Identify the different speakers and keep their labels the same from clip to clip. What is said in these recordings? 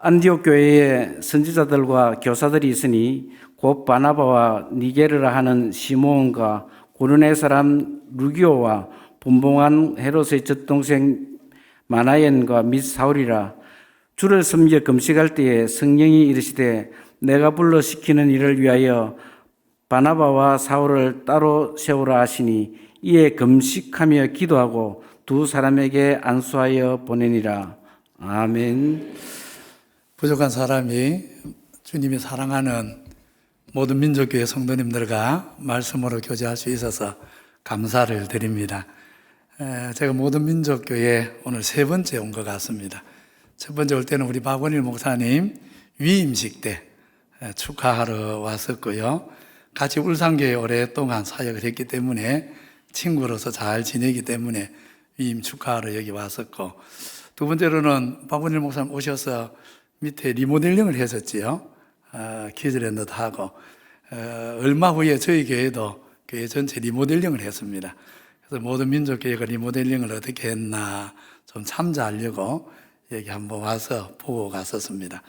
Speaker 1: 안디옥 교회에 선지자들과 교사들이 있으니 곧 바나바와 니게르라 하는 시므온과 고르네 사람 루기오와 분봉한 헤롯의 젖동생 마나엔과 및 사울이라. 주를 섬겨 금식할 때에 성령이 이르시되 내가 불러 시키는 일을 위하여 바나바와 사울을 따로 세우라 하시니 이에 금식하며 기도하고 두 사람에게 안수하여 보내니라. 아멘.
Speaker 2: 부족한 사람이 주님이 사랑하는 모든 민족교회 성도님들과 말씀으로 교제할 수 있어서 감사를 드립니다. 제가 모든 민족교회 오늘 세 번째 온 것 같습니다. 첫 번째 올 때는 우리 박원일 목사님 위임식 때 축하하러 왔었고요. 같이 울산교회 오랫동안 사역을 했기 때문에 친구로서 잘 지내기 때문에 위임 축하하러 여기 왔었고, 두 번째로는 박원일 목사님 오셔서 밑에 리모델링을 했었지요. 키즈랜드도 하고, 얼마 후에 저희 교회도 교회 전체 리모델링을 했습니다. 그래서 모든 민족교회가 리모델링을 어떻게 했나 좀 참조하려고 여기 한번 와서 보고 갔었습니다.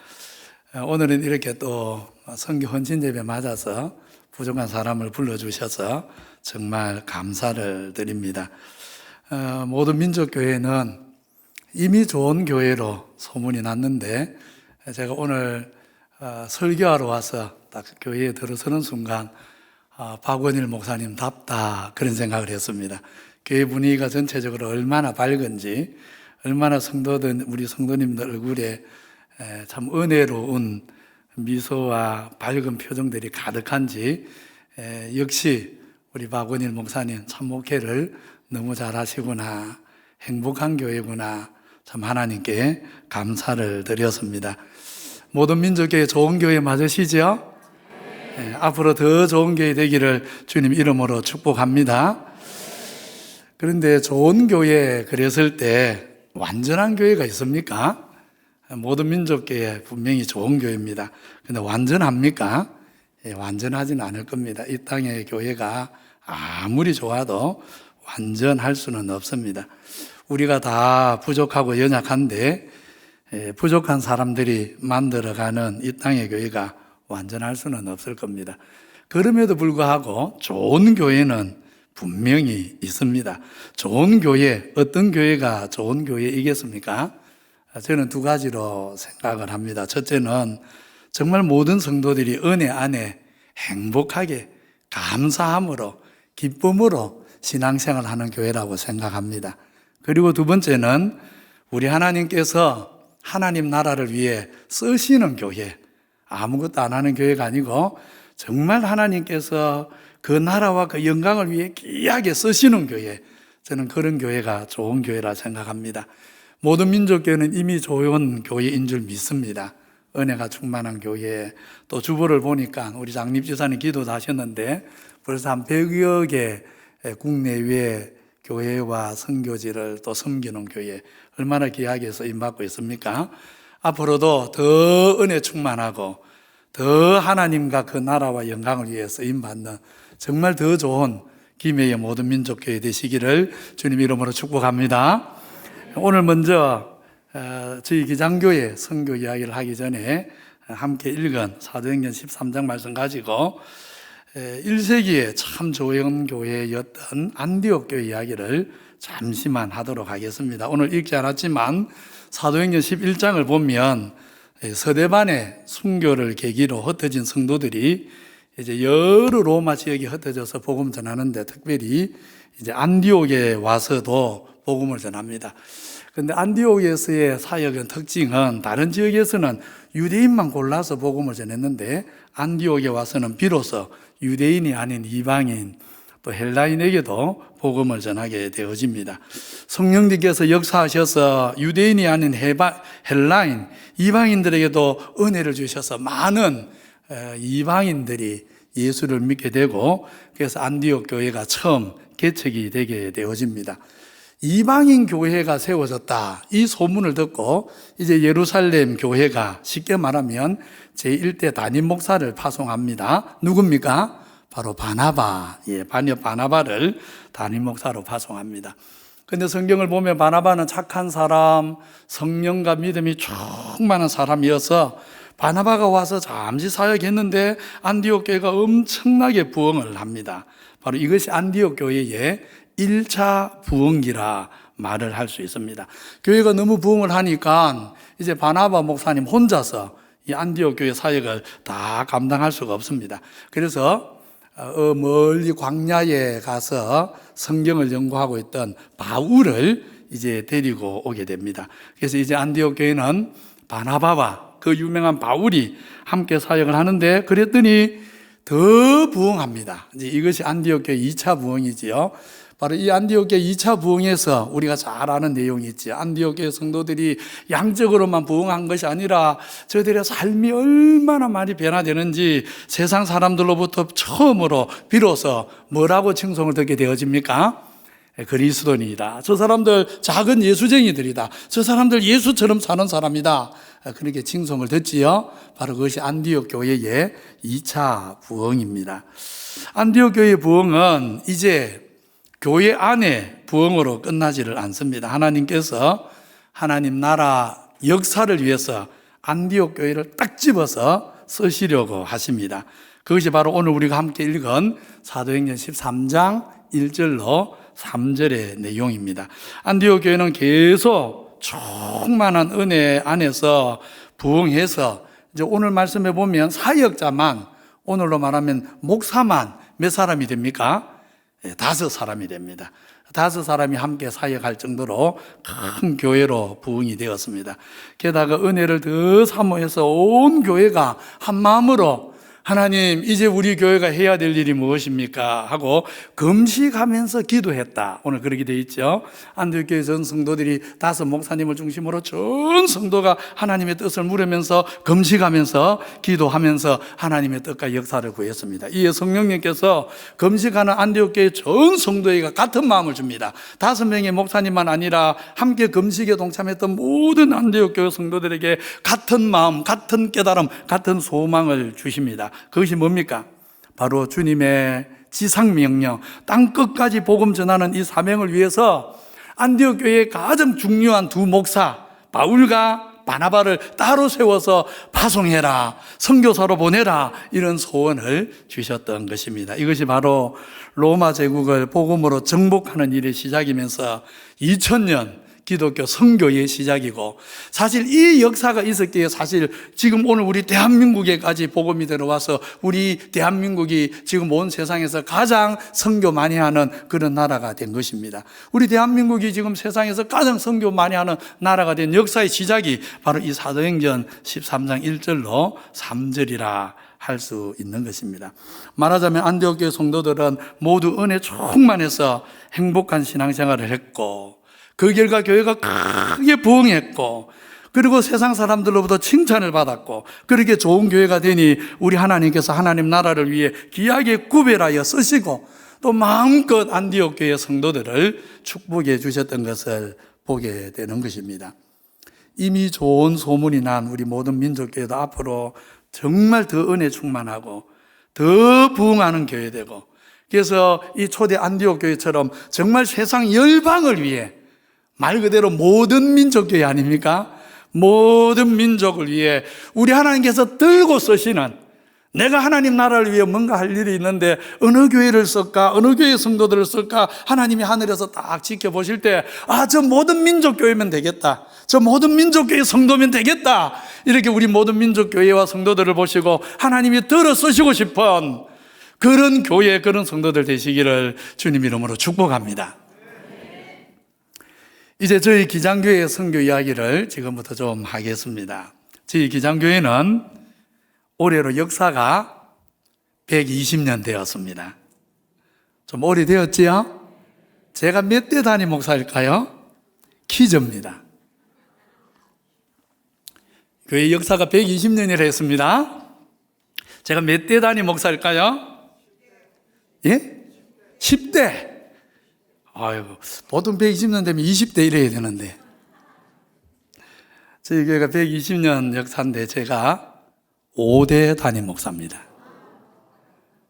Speaker 2: 오늘은 이렇게 또 선교 헌신 예배 맞아서 부족한 사람을 불러주셔서 정말 감사를 드립니다. 모든 민족교회는 이미 좋은 교회로 소문이 났는데, 제가 오늘 설교하러 와서 딱 교회에 들어서는 순간 박원일 목사님답다 그런 생각을 했습니다. 교회 분위기가 전체적으로 얼마나 밝은지, 얼마나 우리 성도님들 얼굴에 참 은혜로운 미소와 밝은 표정들이 가득한지, 역시 우리 박원일 목사님 참 목회를 너무 잘하시구나, 행복한 교회구나, 참 하나님께 감사를 드렸습니다. 모든 민족교회 좋은 교회 맞으시죠? 네, 앞으로 더 좋은 교회 되기를 주님 이름으로 축복합니다. 그런데 좋은 교회 그랬을 때 완전한 교회가 있습니까? 모든 민족교회 분명히 좋은 교회입니다. 근데 완전합니까? 완전하지는 않을 겁니다. 이 땅의 교회가 아무리 좋아도 완전할 수는 없습니다. 우리가 다 부족하고 연약한데 부족한 사람들이 만들어가는 이 땅의 교회가 완전할 수는 없을 겁니다. 그럼에도 불구하고 좋은 교회는 분명히 있습니다. 좋은 교회, 어떤 교회가 좋은 교회이겠습니까? 저는 두 가지로 생각을 합니다. 첫째는 정말 모든 성도들이 은혜 안에 행복하게 감사함으로 기쁨으로 신앙생활을 하는 교회라고 생각합니다. 그리고 두 번째는 우리 하나님께서 하나님 나라를 위해 쓰시는 교회, 아무것도 안 하는 교회가 아니고 정말 하나님께서 그 나라와 그 영광을 위해 귀하게 쓰시는 교회, 저는 그런 교회가 좋은 교회라 생각합니다. 모든 민족교회는 이미 좋은 교회인 줄 믿습니다. 은혜가 충만한 교회, 또 주보를 보니까 우리 장립지사님 기도도 하셨는데 벌써 한 100여 개 국내외 교회와 선교지를 또 섬기는 교회, 얼마나 귀하게 쓰임받고 있습니까? 앞으로도 더 은혜 충만하고 더 하나님과 그 나라와 영광을 위해 쓰임받는 정말 더 좋은 김해의 모든 민족교회 되시기를 주님 이름으로 축복합니다. 오늘 먼저 저희 기장교회 선교 이야기를 하기 전에 함께 읽은 사도행전 13장 말씀 가지고 1세기에 참 좋은 교회였던 안디옥 교회 이야기를 잠시만 하도록 하겠습니다. 오늘 읽지 않았지만 사도행전 11장을 보면 서대반의 순교를 계기로 흩어진 성도들이 이제 여러 로마 지역에 흩어져서 복음 전하는데 특별히 이제 안디옥에 와서도 복음을 전합니다. 그런데 안디옥에서의 사역의 특징은 다른 지역에서는 유대인만 골라서 복음을 전했는데 안디옥에 와서는 비로소 유대인이 아닌 이방인 또 헬라인에게도 복음을 전하게 되어집니다. 성령님께서 역사하셔서 유대인이 아닌 헬라인, 이방인들에게도 은혜를 주셔서 많은 이방인들이 예수를 믿게 되고, 그래서 안디옥 교회가 처음 개척이 되게 되어집니다. 이방인 교회가 세워졌다, 이 소문을 듣고 이제 예루살렘 교회가 쉽게 말하면 제1대 담임 목사를 파송합니다. 누굽니까? 바로 바나바, 바나바를 담임 목사로 파송합니다. 근데 성경을 보면 바나바는 착한 사람, 성령과 믿음이 충만한 사람이어서 바나바가 와서 잠시 사역했는데 안디옥 교회가 엄청나게 부흥을 합니다. 바로 이것이 안디옥 교회의 1차 부흥기라 말을 할 수 있습니다. 교회가 너무 부흥을 하니까 이제 바나바 목사님 혼자서 이 안디옥 교회 사역을 다 감당할 수가 없습니다. 그래서 멀리 광야에 가서 성경을 연구하고 있던 바울을 이제 데리고 오게 됩니다. 그래서 이제 안디옥 교회는 바나바와 그 유명한 바울이 함께 사역을 하는데 그랬더니 더 부흥합니다. 이제 이것이 안디옥 교회 2차 부흥이지요. 바로 이 안디옥 교회 2차 부흥에서 우리가 잘 아는 내용이 있지. 안디옥 교회 성도들이 양적으로만 부흥한 것이 아니라 저들의 삶이 얼마나 많이 변화되는지 세상 사람들로부터 처음으로 비로소 뭐라고 칭송을 듣게 되어집니까? 그리스도인이다. 저 사람들 작은 예수쟁이들이다. 저 사람들 예수처럼 사는 사람이다. 그렇게 칭송을 듣지요. 바로 그것이 안디옥 교회의 2차 부흥입니다. 안디옥 교회의 부흥은 이제 교회 안에 부흥으로 끝나지를 않습니다. 하나님께서 하나님 나라 역사를 위해서 안디옥 교회를 딱 집어서 쓰시려고 하십니다. 그것이 바로 오늘 우리가 함께 읽은 사도행전 13장 1절로 3절의 내용입니다. 안디옥 교회는 계속 충만한 은혜 안에서 부흥해서 이제 오늘 말씀해 보면 사역자만, 오늘로 말하면 목사만 몇 사람이 됩니까? 5사람이 됩니다. 5사람이 함께 사역할 정도로 큰 교회로 부흥이 되었습니다. 게다가 은혜를 더 사모해서 온 교회가 한 마음으로 하나님 이제 우리 교회가 해야 될 일이 무엇입니까? 하고 금식하면서 기도했다. 오늘 그렇게 되어 있죠. 안디옥 교회 전 성도들이 5 목사님을 중심으로 전 성도가 하나님의 뜻을 물으면서 금식하면서 기도하면서 하나님의 뜻과 역사를 구했습니다. 이에 성령님께서 금식하는 안디옥 교회 전 성도에게 같은 마음을 줍니다. 5명의 목사님만 아니라 함께 금식에 동참했던 모든 안디옥 교회 성도들에게 같은 마음, 같은 깨달음, 같은 소망을 주십니다. 그것이 뭡니까? 바로 주님의 지상명령, 땅끝까지 복음 전하는 이 사명을 위해서 안디옥 교회의 가장 중요한 2 목사 바울과 바나바를 따로 세워서 파송해라, 선교사로 보내라, 이런 소원을 주셨던 것입니다. 이것이 바로 로마 제국을 복음으로 정복하는 일의 시작이면서 2000년 기독교 선교의 시작이고, 사실 이 역사가 있었기에 사실 지금 오늘 우리 대한민국에까지 복음이 들어와서 우리 대한민국이 지금 온 세상에서 가장 선교 많이 하는 그런 나라가 된 것입니다. 우리 대한민국이 지금 세상에서 가장 선교 많이 하는 나라가 된 역사의 시작이 바로 이 사도행전 13장 1절로 3절이라 할 수 있는 것입니다. 말하자면 안디옥 교회 성도들은 모두 은혜 충만해서 행복한 신앙생활을 했고, 그 결과 교회가 크게 부흥했고, 그리고 세상 사람들로부터 칭찬을 받았고, 그렇게 좋은 교회가 되니 우리 하나님께서 하나님 나라를 위해 귀하게 구별하여 쓰시고 또 마음껏 안디옥 교회 성도들을 축복해 주셨던 것을 보게 되는 것입니다. 이미 좋은 소문이 난 우리 모든 민족교회도 앞으로 정말 더 은혜 충만하고 더 부흥하는 교회 되고, 그래서 이 초대 안디옥 교회처럼 정말 세상 열방을 위해, 말 그대로 모든 민족교회 아닙니까? 모든 민족을 위해 우리 하나님께서 들고 쓰시는, 내가 하나님 나라를 위해 뭔가 할 일이 있는데 어느 교회를 쓸까, 어느 교회 성도들을 쓸까, 하나님이 하늘에서 딱 지켜보실 때, 아, 저 모든 민족교회면 되겠다, 저 모든 민족교회 성도면 되겠다, 이렇게 우리 모든 민족교회와 성도들을 보시고 하나님이 들어 쓰시고 싶은 그런 교회, 그런 성도들 되시기를 주님 이름으로 축복합니다. 이제 저희 기장교회 선교 이야기를 지금부터 좀 하겠습니다. 저희 기장교회는 올해로 역사가 120년 되었습니다. 좀 오래되었지요? 제가 몇 대 단임 목사일까요? 퀴즈입니다. 교회 역사가 120년이라 했습니다. 제가 몇 대 단임 목사일까요? 예? 10대. 아이고, 보통 120년 되면 20대 이래야 되는데. 저희 교회가 120년 역사인데 제가 5대 단임 목사입니다.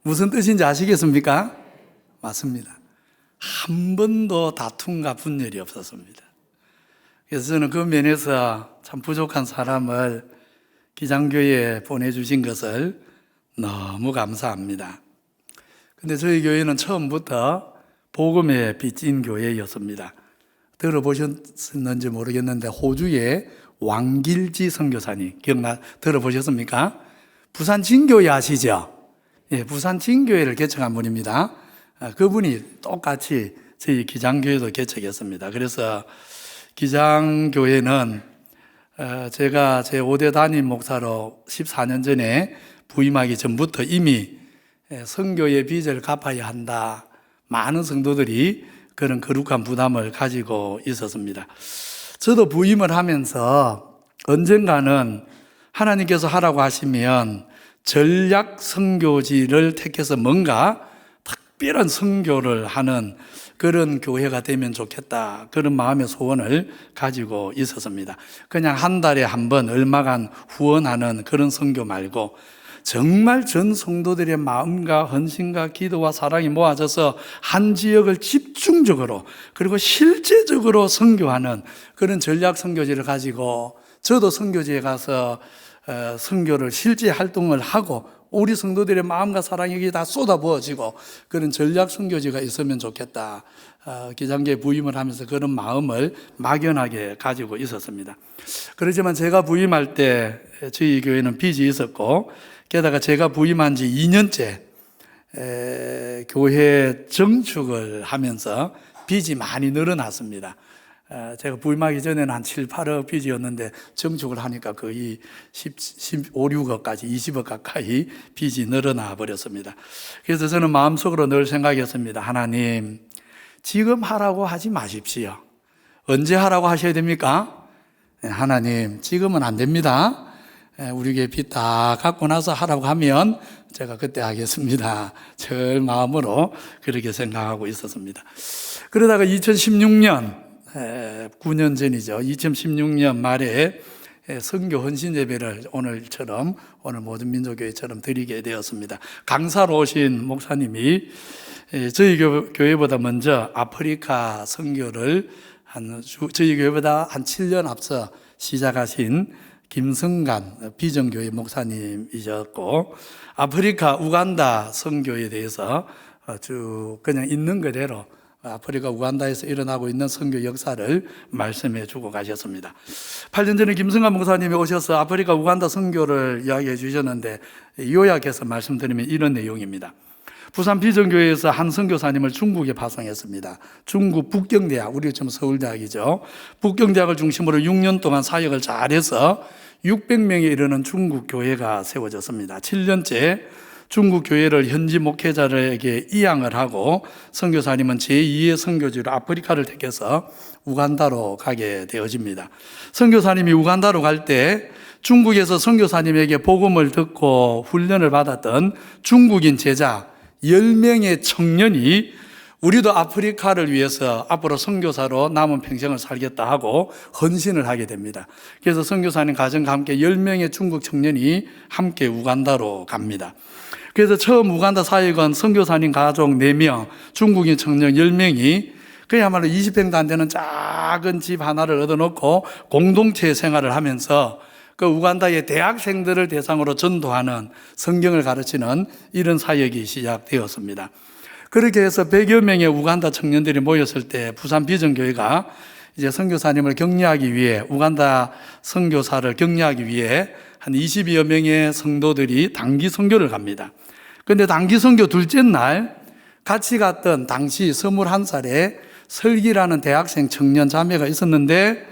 Speaker 2: 무슨 뜻인지 아시겠습니까? 맞습니다. 한 번도 다툼과 분열이 없었습니다. 그래서 저는 그 면에서 참 부족한 사람을 기장교회에 보내주신 것을 너무 감사합니다. 근데 저희 교회는 처음부터 복음의 빚진 교회였습니다. 들어보셨는지 모르겠는데 호주의 왕길지 선교사님 들어보셨습니까? 부산 진교회 아시죠? 예, 부산 진교회를 개척한 분입니다. 그분이 똑같이 저희 기장교회도 개척했습니다. 그래서 기장교회는 제가 제 5대 담임 목사로 14년 전에 부임하기 전부터 이미 선교의 빚을 갚아야 한다. 많은 성도들이 그런 거룩한 부담을 가지고 있었습니다. 저도 부임을 하면서 언젠가는 하나님께서 하라고 하시면 전략 선교지를 택해서 뭔가 특별한 선교를 하는 그런 교회가 되면 좋겠다. 그런 마음의 소원을 가지고 있었습니다. 그냥 한 달에 한 번 얼마간 후원하는 그런 선교 말고 정말 전 성도들의 마음과 헌신과 기도와 사랑이 모아져서 한 지역을 집중적으로 그리고 실제적으로 선교하는 그런 전략 선교지를 가지고 저도 선교지에 가서 선교를 실제 활동을 하고 우리 성도들의 마음과 사랑이 여기 다 쏟아부어지고 그런 전략 선교지가 있으면 좋겠다. 기장교회 부임을 하면서 그런 마음을 막연하게 가지고 있었습니다. 그렇지만 제가 부임할 때 저희 교회는 빚이 있었고 게다가 제가 부임한 지 2년째 교회 정축을 하면서 빚이 많이 늘어났습니다. 제가 부임하기 전에는 한 7, 8억 빚이었는데 정축을 하니까 거의 15, 6억까지 20억 가까이 빚이 늘어나 버렸습니다. 그래서 저는 마음속으로 늘 생각했습니다. 하나님, 지금 하라고 하지 마십시오. 언제 하라고 하셔야 됩니까? 하나님, 지금은 안 됩니다. 우리 교회 빚 다 갚고 나서 하라고 하면 제가 그때 하겠습니다. 절 마음으로 그렇게 생각하고 있었습니다. 그러다가 2016년 9년 전이죠. 2016년 말에 선교 헌신 예배를 오늘 모든 민족교회처럼 드리게 되었습니다. 강사로 오신 목사님이 저희 교회보다 먼저 아프리카 선교를 저희 교회보다 한 7년 앞서 시작하신 김성간 비전교회 목사님이셨고 아프리카 우간다 선교에 대해서 쭉 그냥 있는 그대로 아프리카 우간다에서 일어나고 있는 선교 역사를 말씀해 주고 가셨습니다. 8년 전에 김성관 목사님이 오셔서 아프리카 우간다 선교를 이야기해 주셨는데 요약해서 말씀드리면 이런 내용입니다. 부산 비전교회에서 한 선교사님을 중국에 파송했습니다. 중국 북경대학, 우리 지금 서울대학이죠. 북경대학을 중심으로 6년 동안 사역을 잘해서 600명에 이르는 중국 교회가 세워졌습니다. 7년째 중국 교회를 현지 목회자들에게 이양을 하고 선교사님은 제2의 선교지로 아프리카를 택해서 우간다로 가게 되어집니다. 선교사님이 우간다로 갈 때 중국에서 선교사님에게 복음을 듣고 훈련을 받았던 중국인 제자 10명의 청년이 우리도 아프리카를 위해서 앞으로 선교사로 남은 평생을 살겠다 하고 헌신을 하게 됩니다. 그래서 선교사님 가정과 함께 10명의 중국 청년이 함께 우간다로 갑니다. 그래서 처음 우간다 사역은 선교사님 가족 4명, 중국인 청년 10명이 그야말로 20평도 안 되는 작은 집 하나를 얻어놓고 공동체 생활을 하면서 그 우간다의 대학생들을 대상으로 전도하는 성경을 가르치는 이런 사역이 시작되었습니다. 그렇게 해서 100여 명의 우간다 청년들이 모였을 때 부산 비전교회가 이제 선교사님을 격려하기 위해 우간다 선교사를 격려하기 위해 한 20여 명의 성도들이 단기 선교를 갑니다. 그런데 단기 선교 둘째 날 같이 갔던 당시 21살의 설기라는 대학생 청년 자매가 있었는데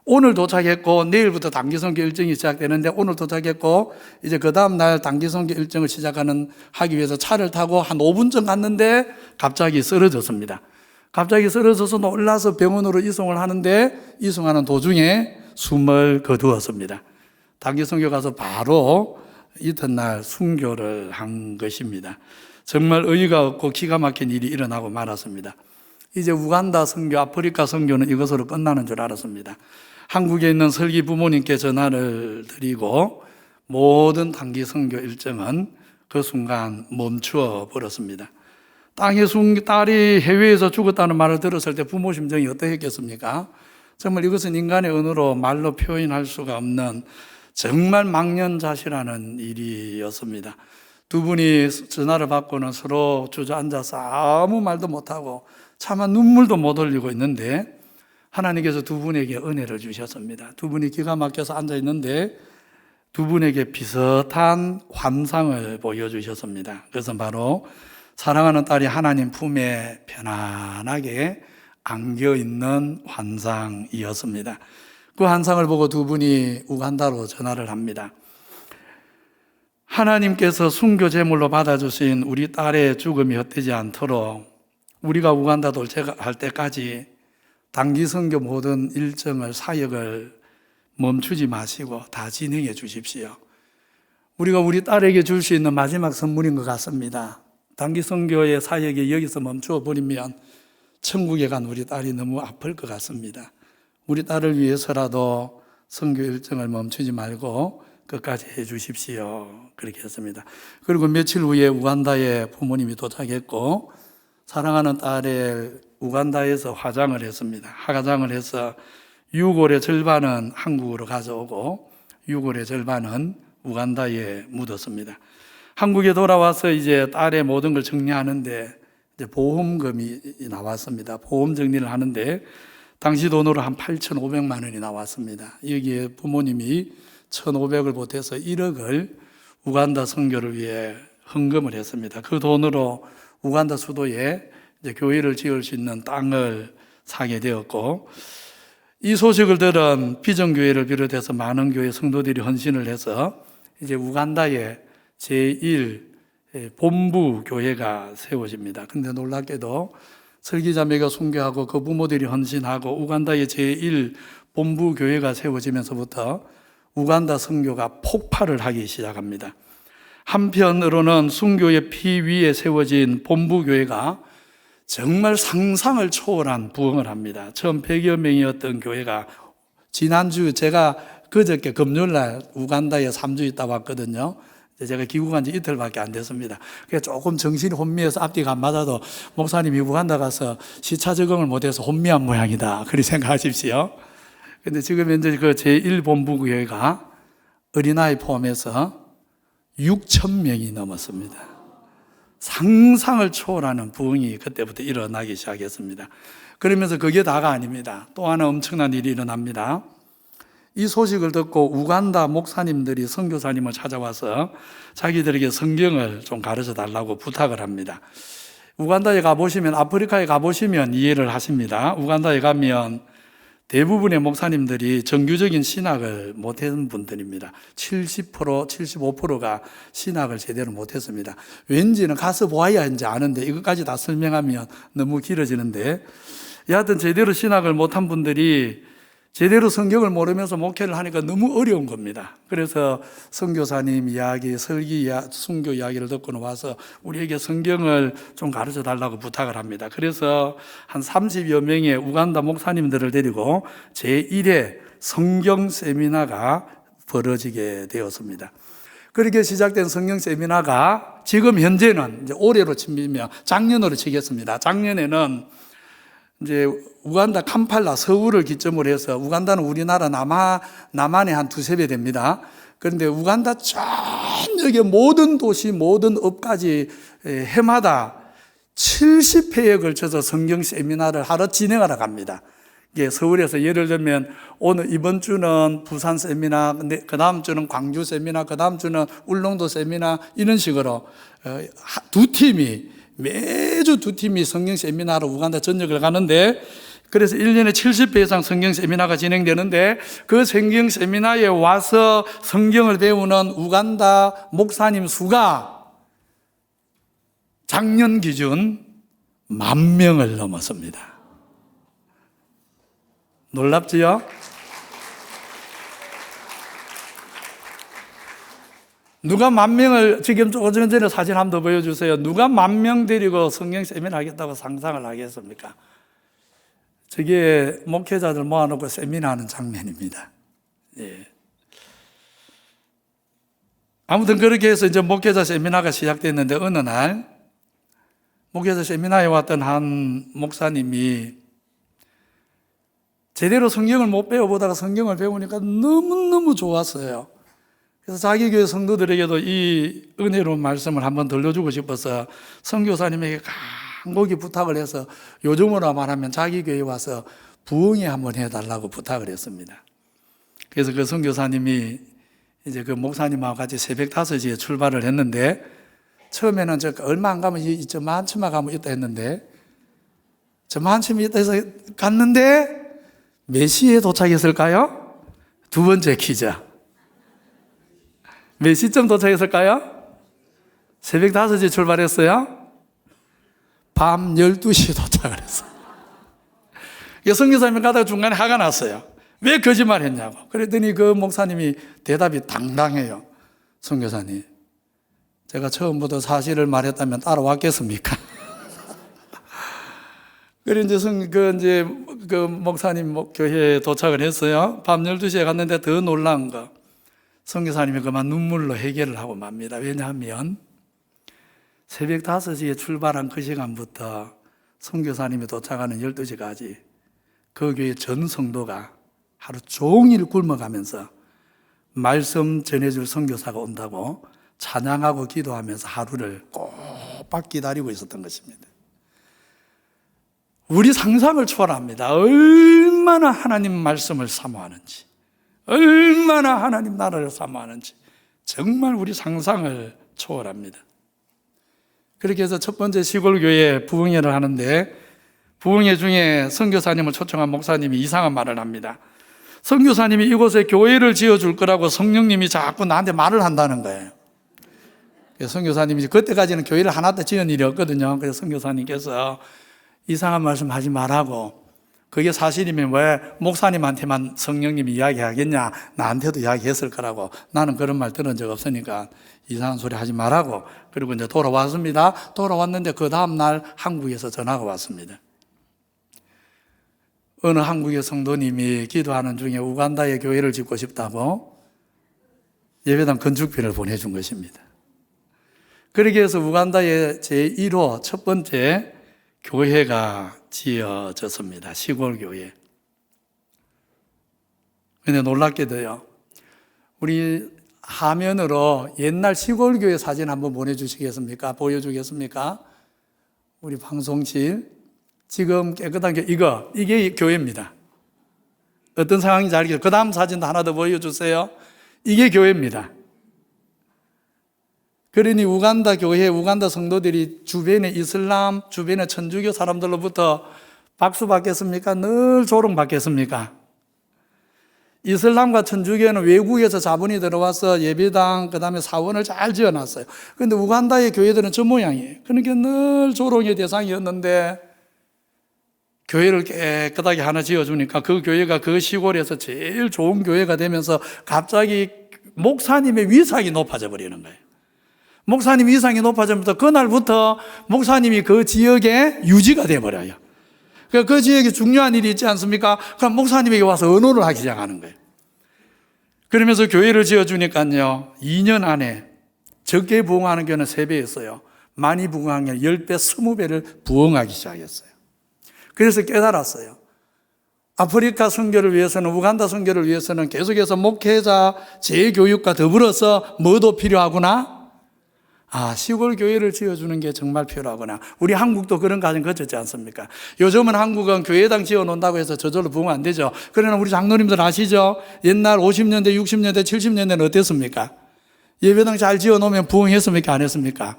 Speaker 2: 오늘 도착했고 내일부터 단기 선교 일정이 시작되는데 오늘 도착했고 이제 그 다음 날 단기 선교 일정을 하기 위해서 차를 타고 한 5분 전 갔는데 갑자기 쓰러졌습니다. 갑자기 쓰러져서 놀라서 병원으로 이송을 하는데 이송하는 도중에 숨을 거두었습니다. 단기 선교 가서 바로 이튿날 순교를 한 것입니다. 정말 의의가 없고 기가 막힌 일이 일어나고 말았습니다. 이제 우간다 선교, 아프리카 선교는 이것으로 끝나는 줄 알았습니다. 한국에 있는 설기 부모님께 전화를 드리고 모든 단기 선교 일정은 그 순간 멈추어 버렸습니다. 딸이 해외에서 죽었다는 말을 들었을 때 부모 심정이 어떠했겠습니까? 정말 이것은 인간의 언어로 말로 표현할 수가 없는 정말 망연자실하는 일이었습니다. 두 분이 전화를 받고는 서로 주저앉아서 아무 말도 못하고 차마 눈물도 못 흘리고 있는데 하나님께서 두 분에게 은혜를 주셨습니다. 두 분이 기가 막혀서 앉아 있는데 두 분에게 비슷한 환상을 보여주셨습니다. 그것은 바로 사랑하는 딸이 하나님 품에 편안하게 안겨있는 환상이었습니다. 그 환상을 보고 두 분이 우간다로 전화를 합니다. 하나님께서 순교 제물로 받아주신 우리 딸의 죽음이 헛되지 않도록 우리가 우간다 도착할 때까지 단기 선교 모든 일정을 사역을 멈추지 마시고 다 진행해 주십시오. 우리가 우리 딸에게 줄 수 있는 마지막 선물인 것 같습니다. 단기 선교의 사역이 여기서 멈추어 버리면 천국에 간 우리 딸이 너무 아플 것 같습니다. 우리 딸을 위해서라도 선교 일정을 멈추지 말고 끝까지 해 주십시오. 그렇게 했습니다. 그리고 며칠 후에 우간다에 부모님이 도착했고 사랑하는 딸의 우간다에서 화장을 했습니다. 화장을 해서 유골의 절반은 한국으로 가져오고 유골의 절반은 우간다에 묻었습니다. 한국에 돌아와서 이제 딸의 모든 걸 정리하는데 이제 보험금이 나왔습니다. 보험 정리를 하는데 당시 돈으로 한 8,500만 원이 나왔습니다. 여기에 부모님이 1,500을 보태서 1억을 우간다 선교를 위해 헌금을 했습니다. 그 돈으로 우간다 수도에 이제 교회를 지을 수 있는 땅을 사게 되었고 이 소식을 들은 비전교회를 비롯해서 많은 교회 성도들이 헌신을 해서 이제 우간다에 제1 본부 교회가 세워집니다. 근데 놀랍게도 설기자매가 순교하고 그 부모들이 헌신하고 우간다의 제1 본부 교회가 세워지면서부터 우간다 선교가 폭발을 하기 시작합니다. 한편으로는 순교의 피 위에 세워진 본부 교회가 정말 상상을 초월한 부흥을 합니다. 처음 100여 명이었던 교회가 지난주 제가 그저께 금요일날 우간다에 3주 있다 왔거든요. 제가 귀국한 지 이틀밖에 안 됐습니다. 그래서 조금 정신이 혼미해서 앞뒤가 안 맞아도 목사님이 우간다 가서 시차 적응을 못해서 혼미한 모양이다. 그렇게 생각하십시오. 근데 지금 현재 그 제1본부 교회가 어린아이 포함해서 6,000명이 넘었습니다. 상상을 초월하는 부흥이 그때부터 일어나기 시작했습니다. 그러면서 그게 다가 아닙니다. 또 하나 엄청난 일이 일어납니다. 이 소식을 듣고 우간다 목사님들이 선교사님을 찾아와서 자기들에게 성경을 좀 가르쳐 달라고 부탁을 합니다. 우간다에 가보시면, 아프리카에 가보시면 이해를 하십니다. 우간다에 가면 대부분의 목사님들이 정규적인 신학을 못한 분들입니다. 70%, 75%가 신학을 제대로 못했습니다. 왠지는 가서 보아야 이제 아는데 이것까지 다 설명하면 너무 길어지는데 여하튼 제대로 신학을 못한 분들이 제대로 성경을 모르면서 목회를 하니까 너무 어려운 겁니다. 그래서 선교사님 이야기, 순교 이야기를 듣고는 와서 우리에게 성경을 좀 가르쳐 달라고 부탁을 합니다. 그래서 한 30여 명의 우간다 목사님들을 데리고 제1회 성경 세미나가 벌어지게 되었습니다. 그렇게 시작된 성경 세미나가 지금 현재는 이제 올해로 치면 작년으로 치겠습니다. 작년에는 이제 우간다 캄팔라 서울을 기점으로 해서 우간다는 우리나라 남한의 한 두세 배 됩니다. 그런데 우간다 전역의 모든 도시, 모든 읍까지 해마다 70회에 걸쳐서 성경 세미나를 하러 진행하러 갑니다. 이게 서울에서 예를 들면 이번 주는 부산 세미나, 그 다음 주는 광주 세미나, 그 다음 주는 울릉도 세미나 이런 식으로 매주 두 팀이 성경 세미나로 우간다 전역을 가는데 그래서 1년에 70회 이상 성경 세미나가 진행되는데 그 성경 세미나에 와서 성경을 배우는 우간다 목사님 수가 작년 기준 10,000명을 넘었습니다. 놀랍지요? 누가 10,000명을, 지금 조금 전에 사진 한 번 더 보여주세요. 누가 10,000명 데리고 성경 세미나 하겠다고 상상을 하겠습니까? 저게 목회자들 모아놓고 세미나 하는 장면입니다. 예. 아무튼 그렇게 해서 이제 목회자 세미나가 시작됐는데 어느 날 목회자 세미나에 왔던 한 목사님이 제대로 성경을 못 배워보다가 성경을 배우니까 너무너무 좋았어요. 그래서 자기 교회 성도들에게도 이 은혜로운 말씀을 한번 들려주고 싶어서 선교사님에게 간곡히 부탁을 해서 요즘으로 말하면 자기 교회에 와서 부흥회 한번 해달라고 부탁을 했습니다. 그래서 그 선교사님이 이제 그 목사님하고 같이 새벽 5시에 출발을 했는데, 처음에는 저 얼마 안 가면 저 만치마 가면 있다 했는데, 저 만치마 있다 해서 갔는데 몇 시에 도착했을까요? 두 번째 퀴즈. 몇 시쯤 도착했을까요? 새벽 5시에 출발했어요. 밤 12시에 도착을 했어요. 선교사님이 가다가 중간에 화가 났어요. 왜 거짓말 했냐고. 그랬더니 그 목사님이 대답이 당당해요. 선교사님, 제가 처음부터 사실을 말했다면 따라왔겠습니까? 그래 이제 그 목사님 교회에 도착을 했어요. 밤 12시에 갔는데 더 놀라운 거, 선교사님이 그만 눈물로 해결을 하고 맙니다. 왜냐하면 새벽 5시에 출발한 그 시간부터 선교사님이 도착하는 12시까지 그 교회 전 성도가 하루 종일 굶어가면서 말씀 전해줄 선교사가 온다고 찬양하고 기도하면서 하루를 꼬박 기다리고 있었던 것입니다. 우리 상상을 초월합니다. 얼마나 하나님 말씀을 사모하는지, 얼마나 하나님 나라를 사모하는지 정말 우리 상상을 초월합니다. 그렇게 해서 첫 번째 시골교회 부흥회를 하는데, 부흥회 중에 선교사님을 초청한 목사님이 이상한 말을 합니다. 선교사님이 이곳에 교회를 지어줄 거라고 성령님이 자꾸 나한테 말을 한다는 거예요. 그래서 선교사님이 그때까지는 교회를 하나도 지은 일이 없거든요. 그래서 선교사님께서 이상한 말씀 하지 말라고, 그게 사실이면 왜 목사님한테만 성령님이 이야기하겠냐, 나한테도 이야기했을 거라고, 나는 그런 말 들은 적 없으니까 이상한 소리 하지 말라고. 그리고 이제 돌아왔습니다. 돌아왔는데 그 다음날 한국에서 전화가 왔습니다. 어느 한국의 성도님이 기도하는 중에 우간다에 교회를 짓고 싶다고 예배당 건축비를 보내준 것입니다. 그렇게 해서 우간다의 제1호 첫 번째 교회가 지어졌습니다. 시골교회. 근데 놀랍게도요, 우리 화면으로 옛날 시골교회 사진 한번 보내주시겠습니까? 보여주겠습니까? 우리 방송실. 지금 깨끗한 이게 교회입니다. 어떤 상황인지 알겠죠? 그 다음 사진도 하나 더 보여주세요. 이게 교회입니다. 그러니 우간다 교회, 우간다 성도들이 주변에 이슬람, 주변에 천주교 사람들로부터 박수 받겠습니까? 늘 조롱 받겠습니까? 이슬람과 천주교는 외국에서 자본이 들어와서 예배당, 그 다음에 사원을 잘 지어놨어요. 그런데 우간다의 교회들은 저 모양이에요. 그러니까 늘 조롱의 대상이었는데, 교회를 깨끗하게 하나 지어주니까 그 교회가 그 시골에서 제일 좋은 교회가 되면서 갑자기 목사님의 위상이 높아져 버리는 거예요. 목사님 위상이 높아지면서 그날부터 목사님이 그 지역에 유지가 돼버려요. 그 지역에 중요한 일이 있지 않습니까? 그럼 목사님에게 와서 언호를 하기 시작하는 거예요. 그러면서 교회를 지어주니까요, 2년 안에 적게 부흥하는 교회는 3배였어요. 많이 부흥하는 교회는 10배, 20배를 부흥하기 시작했어요. 그래서 깨달았어요. 아프리카 선교를 위해서는, 우간다 선교를 위해서는 계속해서 목회자 재교육과 더불어서 뭐도 필요하구나? 시골 교회를 지어주는 게 정말 필요하구나. 우리 한국도 그런 과정 거쳤지 않습니까? 요즘은 한국은 교회당 지어놓는다고 해서 저절로 부흥 안 되죠. 그러나 우리 장로님들 아시죠? 옛날 50년대, 60년대, 70년대는 어땠습니까? 예배당 잘 지어놓으면 부흥했습니까? 안 했습니까?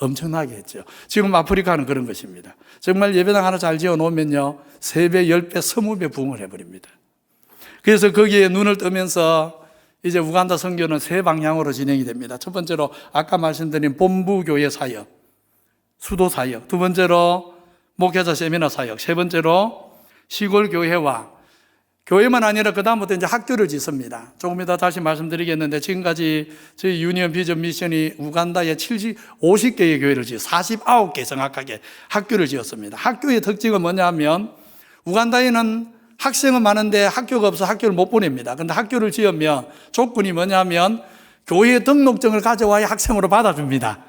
Speaker 2: 엄청나게 했죠. 지금 아프리카는 그런 것입니다. 정말 예배당 하나 잘 지어놓으면요, 3배, 10배, 20배 부흥을 해버립니다. 그래서 거기에 눈을 뜨면서 이제 우간다 선교는 3방향으로 진행이 됩니다. 첫 번째로 아까 말씀드린 본부교회 사역, 수도 사역, 두 번째로 목회자 세미나 사역, 세 번째로 시골교회와 교회만 아니라 그 다음부터 이제 학교를 짓습니다. 조금 이따 다시 말씀드리겠는데, 지금까지 저희 유니언 비전 미션이 우간다에 50개의 교회를 49개 정확하게 학교를 지었습니다. 학교의 특징은 뭐냐 하면, 우간다에는 학생은 많은데 학교가 없어 학교를 못 보냅니다. 그런데 학교를 지으면 조건이 뭐냐 하면, 교회 등록증을 가져와야 학생으로 받아줍니다.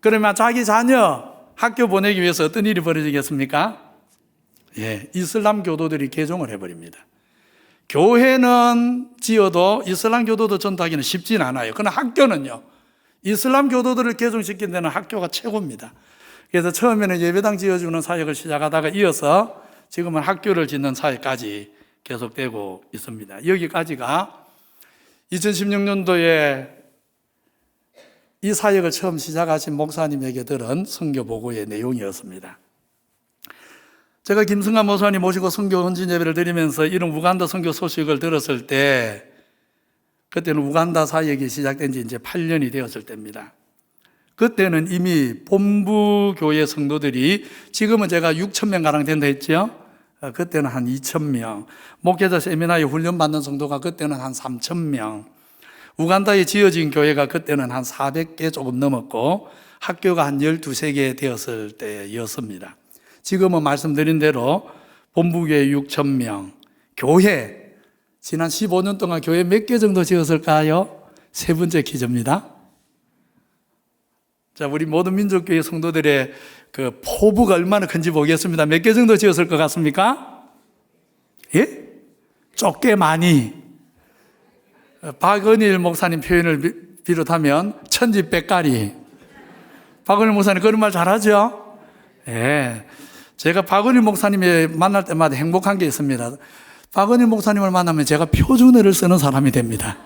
Speaker 2: 그러면 자기 자녀 학교 보내기 위해서 어떤 일이 벌어지겠습니까? 예, 이슬람 교도들이 개종을 해버립니다. 교회는 지어도 이슬람 교도도 전도하기는 쉽진 않아요. 그러나 학교는요, 이슬람 교도들을 개종시킨 데는 학교가 최고입니다. 그래서 처음에는 예배당 지어주는 사역을 시작하다가 이어서 지금은 학교를 짓는 사역까지 계속되고 있습니다. 여기까지가 2016년도에 이 사역을 처음 시작하신 목사님에게 들은 선교 보고의 내용이었습니다. 제가 김승환 목사님 모시고 선교 헌신 예배를 드리면서 이런 우간다 선교 소식을 들었을 때, 그때는 우간다 사역이 시작된 지 이제 8년이 되었을 때입니다. 그때는 이미 본부 교회 성도들이, 지금은 제가 6,000명 가량 된다 했죠. 그때는 한 2,000명, 목회자 세미나에 훈련받는 성도가 그때는 한 3,000명, 우간다에 지어진 교회가 그때는 한 400개 조금 넘었고 학교가 한 12개 되었을 때였습니다. 지금은 말씀드린 대로 본부교회 6,000명, 교회 지난 15년 동안 교회 몇 개 정도 지었을까요? 세 번째 퀴즈입니다. 자, 우리 모든 민족교회 성도들의 그 포부가 얼마나 큰지 보겠습니다. 몇 개 정도 지었을 것 같습니까? 예? 좁게 많이. 박은일 목사님 표현을 비롯하면 천지백가리. 박은일 목사님 그런 말 잘하죠? 예. 제가 박은일 목사님을 만날 때마다 행복한 게 있습니다. 박은일 목사님을 만나면 제가 표준어를 쓰는 사람이 됩니다.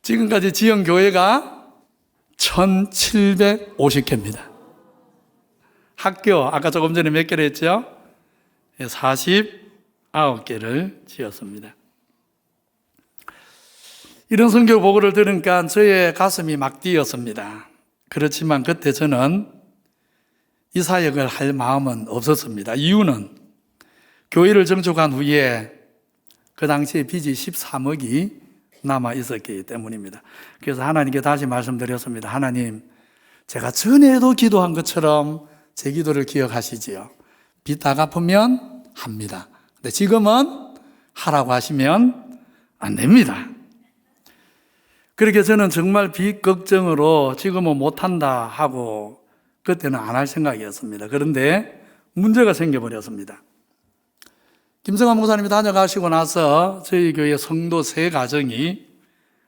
Speaker 2: 지금까지 지은 교회가 1,750개입니다. 학교, 아까 조금 전에 몇 개를 했죠? 49개를 지었습니다. 이런 선교 보고를 들으니까 저의 가슴이 막 뛰었습니다. 그렇지만 그때 저는 이 사역을 할 마음은 없었습니다. 이유는 교회를 정촉한 후에 그 당시에 빚이 13억이 남아 있었기 때문입니다. 그래서 하나님께 다시 말씀드렸습니다. 하나님, 제가 전에도 기도한 것처럼 제 기도를 기억하시지요. 빚 다 갚으면 합니다. 근데 지금은 하라고 하시면 안 됩니다. 그렇게 저는 정말 빚 걱정으로 지금은 못한다 하고 그때는 안 할 생각이었습니다. 그런데 문제가 생겨버렸습니다. 김성환 목사님이 다녀가시고 나서 저희 교회 성도 3가정이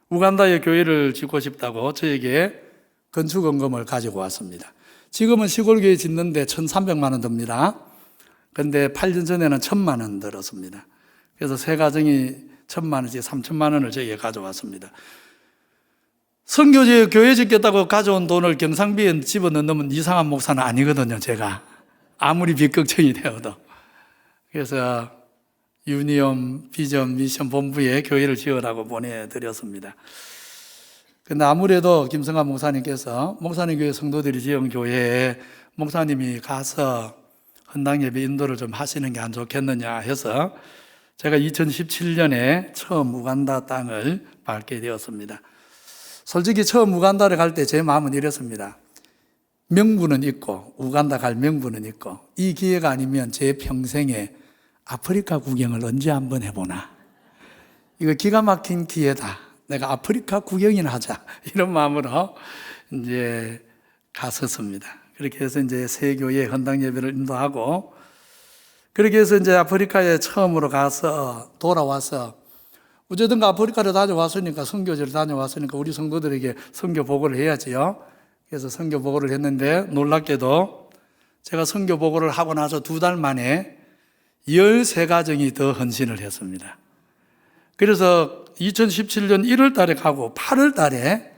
Speaker 2: 우간다에 교회를 짓고 싶다고 저에게 건축원금을 가지고 왔습니다. 지금은 시골교회 짓는데 1,300만 원 듭니다. 그런데 8년 전에는 1,000만 원 들었습니다. 그래서 3가정이 1,000만 원씩 3,000만 원을 저에게 가져왔습니다. 선교지에 교회 짓겠다고 가져온 돈을 경상비에 집어넣는 이상한 목사는 아니거든요, 제가. 아무리 빚걱정이 되어도. 그래서 유니온 비전 미션 본부에 교회를 지으라고 보내드렸습니다. 근데 아무래도 김성환 목사님께서 목사님 교회 성도들이 지은 교회에 목사님이 가서 헌당 예배 인도를 좀 하시는 게 안 좋겠느냐 해서 제가 2017년에 처음 우간다 땅을 밟게 되었습니다. 솔직히 처음 우간다를 갈 때 제 마음은 이랬습니다. 명분은 있고 우간다 갈 명분은 있고 이 기회가 아니면 제 평생에 아프리카 구경을 언제 한번 해보나. 이거 기가 막힌 기회다. 내가 아프리카 구경이나 하자. 이런 마음으로 이제 갔었습니다. 그렇게 해서 이제 새 교회 헌당 예배를 인도하고 그렇게 해서 이제 아프리카에 처음으로 가서 돌아와서 어쨌든가 아프리카를 다녀왔으니까 선교지를 다녀왔으니까 우리 성도들에게 선교 보고를 해야지요. 그래서 선교 보고를 했는데 놀랍게도 제가 선교 보고를 하고 나서 2달 만에 13가정이 더 헌신을 했습니다. 그래서 2017년 1월 달에 가고 8월 달에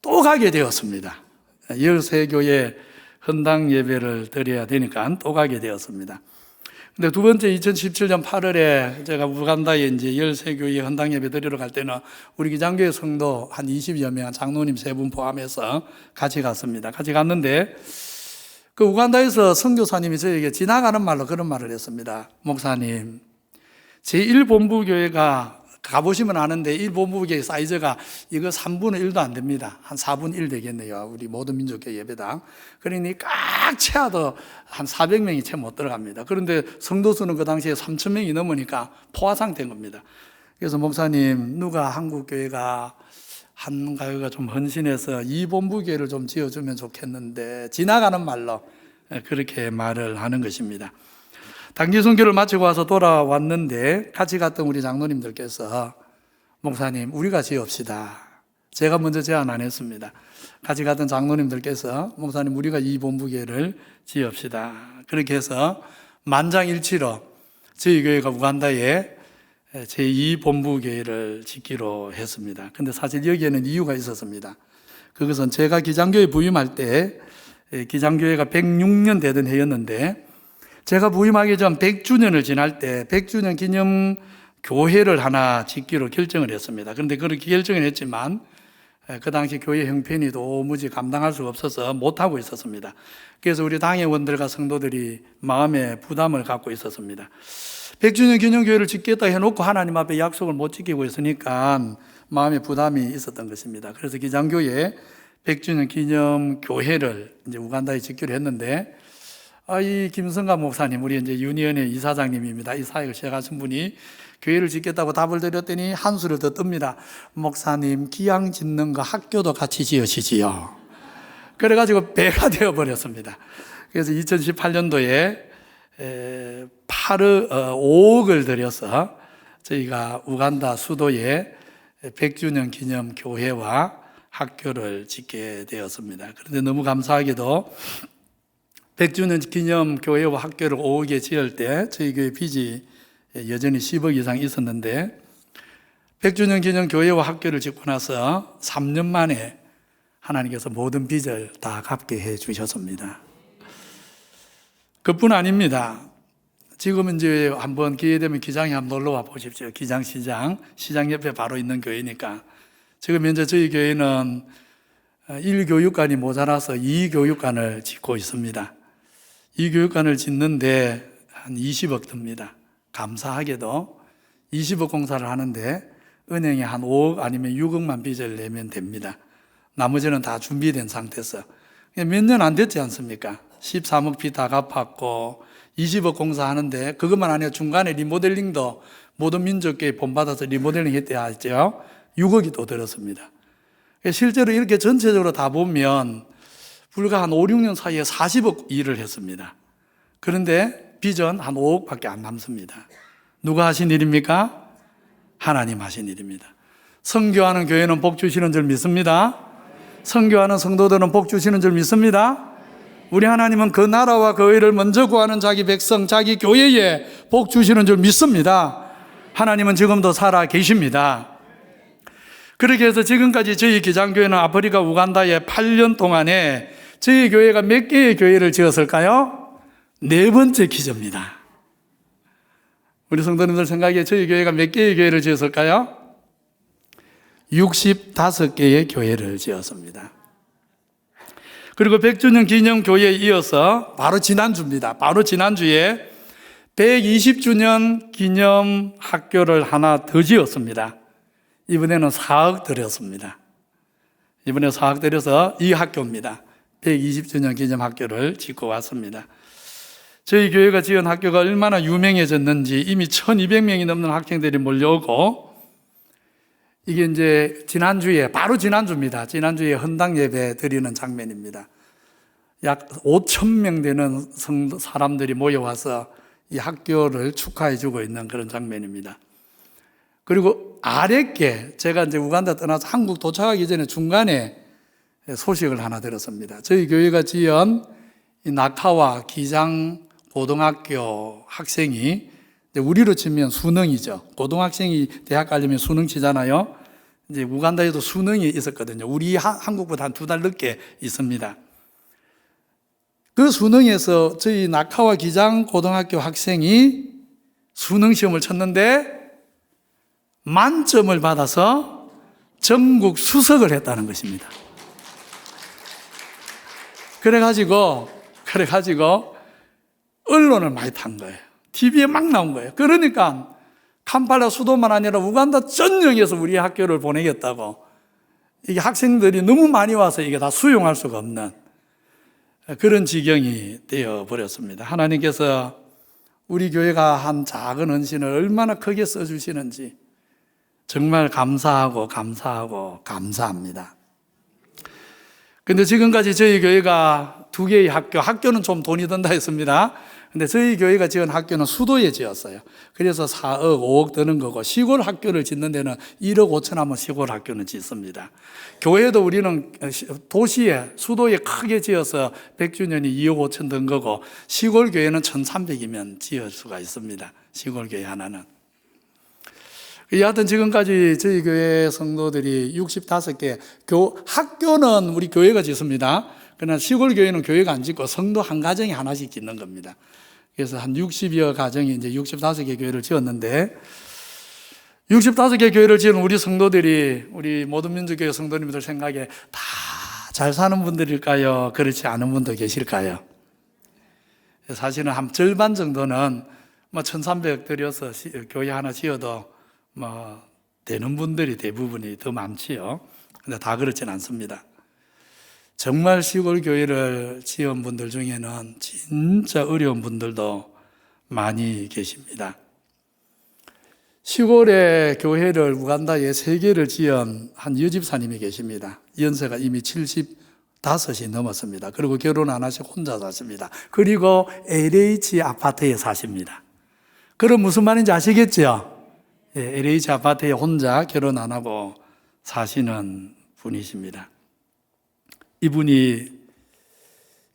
Speaker 2: 또 가게 되었습니다. 13교회 헌당 예배를 드려야 되니까 또 가게 되었습니다. 근데 두 번째 2017년 8월에 제가 우간다에 이제 13교회 헌당 예배 드리러 갈 때는 우리 기장교회 성도 한 20여 명, 장로님 3분 포함해서 같이 갔습니다. 같이 갔는데 그 우간다에서 선교사님이 저에게 지나가는 말로 그런 말을 했습니다. 목사님, 제1본부교회가 가보시면 아는데 1본부교회 사이즈가 이거 3분의 1도 안 됩니다. 한 4분의 1 되겠네요. 우리 모든 민족교회 예배당. 그러니 꽉 채워도 한 400명이 채 못 들어갑니다. 그런데 성도수는 그 당시에 3,000명이 넘으니까 포화 상태인 겁니다. 그래서 목사님, 누가 한국교회가 한 가요가 좀 헌신해서 이 본부교회를 좀 지어주면 좋겠는데 지나가는 말로 그렇게 말을 하는 것입니다. 단기 선교를 마치고 와서 돌아왔는데 같이 갔던 우리 장로님들께서 목사님 우리가 지읍시다. 제가 먼저 제안 안 했습니다. 같이 갔던 장로님들께서 목사님 우리가 이 본부교회를 지읍시다. 그렇게 해서 만장일치로 저희 교회가 우간다에 제2본부교회를 짓기로 했습니다. 근데 사실 여기에는 이유가 있었습니다. 그것은 제가 기장교회 부임할 때 기장교회가 106년 되던 해였는데 제가 부임하기 전 100주년을 지날 때 100주년 기념 교회를 하나 짓기로 결정을 했습니다. 그런데 그렇게 결정을 했지만 그 당시 교회 형편이 도무지 감당할 수가 없어서 못하고 있었습니다. 그래서 우리 당회원들과 성도들이 마음에 부담을 갖고 있었습니다. 100주년 기념교회를 짓겠다 해놓고 하나님 앞에 약속을 못 지키고 있으니까 마음에 부담이 있었던 것입니다. 그래서 기장교회 100주년 기념교회를 이제 우간다에 짓기로 했는데 이 김성가 목사님, 우리 이제 유니언의 이사장님입니다. 이 사역을 시작하신 분이 교회를 짓겠다고 답을 드렸더니 한 수를 더 뜹니다. 목사님, 기양 짓는 거 학교도 같이 지으시지요. 그래가지고 배가 되어버렸습니다. 그래서 2018년도에 5억을 들여서 저희가 우간다 수도에 100주년 기념 교회와 학교를 짓게 되었습니다. 그런데 너무 감사하게도 100주년 기념 교회와 학교를 5억에 지을 때 저희 교회 빚이 여전히 10억 이상 있었는데 100주년 기념 교회와 학교를 짓고 나서 3년 만에 하나님께서 모든 빚을 다 갚게 해 주셨습니다. 그뿐 아닙니다. 지금 이제 한번 기회 되면 기장에 한번 놀러 와 보십시오. 기장시장, 시장 옆에 바로 있는 교회니까. 지금 현재 저희 교회는 1교육관이 모자라서 2교육관을 짓고 있습니다. 2교육관을 짓는데 한 20억 듭니다. 감사하게도 20억 공사를 하는데 은행에 한 5억 아니면 6억만 빚을 내면 됩니다. 나머지는 다 준비된 상태에서 몇 년 안 됐지 않습니까? 13억 빚 다 갚았고 20억 공사하는데 그것만 아니라 중간에 리모델링도 모든 민족교회 본받아서 리모델링 했대야 했죠. 6억이 또 들었습니다. 실제로 이렇게 전체적으로 다 보면 불과 한 5, 6년 사이에 40억 일을 했습니다. 그런데 빚은 한 5억밖에 안 남습니다. 누가 하신 일입니까? 하나님 하신 일입니다. 선교하는 교회는 복 주시는 줄 믿습니다. 선교하는 성도들은 복 주시는 줄 믿습니다. 우리 하나님은 그 나라와 그 의를 먼저 구하는 자기 백성, 자기 교회에 복 주시는 줄 믿습니다. 하나님은 지금도 살아 계십니다. 그렇게 해서 지금까지 저희 기장교회는 아프리카 우간다에 8년 동안에 저희 교회가 몇 개의 교회를 지었을까요? 4번째 기저입니다. 우리 성도님들 생각에 저희 교회가 몇 개의 교회를 지었을까요? 65개의 교회를 지었습니다. 그리고 100주년 기념 교회에 이어서 바로 지난주입니다. 바로 지난주에 120주년 기념 학교를 하나 더 지었습니다. 이번에는 4억 들였습니다. 이번에 4억 들여서 이 학교입니다. 120주년 기념 학교를 짓고 왔습니다. 저희 교회가 지은 학교가 얼마나 유명해졌는지 이미 1200명이 넘는 학생들이 몰려오고 이게 이제 지난주에, 바로 지난주입니다. 지난주에 헌당 예배 드리는 장면입니다. 약 5,000명 되는 사람들이 모여와서 이 학교를 축하해 주고 있는 그런 장면입니다. 그리고 아랫게 제가 이제 우간다 떠나서 한국 도착하기 전에 중간에 소식을 하나 들었습니다. 저희 교회가 지은 이 나카와 기장 고등학교 학생이 우리로 치면 수능이죠. 고등학생이 대학 가려면 수능 치잖아요. 이제 우간다에도 수능이 있었거든요. 우리 한국보다 한 2달 늦게 있습니다. 그 수능에서 저희 나카와 기장 고등학교 학생이 수능 시험을 쳤는데 만점을 받아서 전국 수석을 했다는 것입니다. 그래가지고 언론을 많이 탄 거예요. TV에 막 나온 거예요. 그러니까 캄팔라 수도만 아니라 우간다 전역에서 우리 학교를 보내겠다고. 이게 학생들이 너무 많이 와서 이게 다 수용할 수가 없는 그런 지경이 되어 버렸습니다. 하나님께서 우리 교회가 한 작은 헌신을 얼마나 크게 써주시는지 정말 감사합니다. 근데 지금까지 저희 교회가 두 개의 학교는 좀 돈이 든다 했습니다. 근데 저희 교회가 지은 학교는 수도에 지었어요. 그래서 4억, 5억 드는 거고, 시골 학교를 짓는 데는 1억 5천 하면 시골 학교는 짓습니다. 교회도 우리는 도시에, 수도에 크게 지어서 100주년이 2억 5천 든 거고, 시골 교회는 1,300이면 지을 수가 있습니다. 시골 교회 하나는. 여하튼 지금까지 저희 교회 성도들이 65개, 학교는 우리 교회가 짓습니다. 그러나 시골 교회는 교회가 안 짓고 성도 한 가정이 하나씩 짓는 겁니다. 그래서 한 60여 가정이 이제 65개 교회를 지었는데, 65개 교회를 지은 우리 성도들이, 우리 모든 민족교회 성도님들 생각에 다 잘 사는 분들일까요? 그렇지 않은 분도 계실까요? 사실은 한 절반 정도는 1,300 들여서 교회 하나 지어도 되는 분들이 대부분이 더 많지요. 근데 다 그렇진 않습니다. 정말 시골 교회를 지은 분들 중에는 진짜 어려운 분들도 많이 계십니다. 시골에 교회를 우간다에 3개를 지은 한 여집사님이 계십니다. 연세가 이미 75이 넘었습니다. 그리고 결혼 안 하시고 혼자 사십니다. 그리고 LH 아파트에 사십니다. 그럼 무슨 말인지 아시겠죠? LH 아파트에 혼자 결혼 안 하고 사시는 분이십니다. 이분이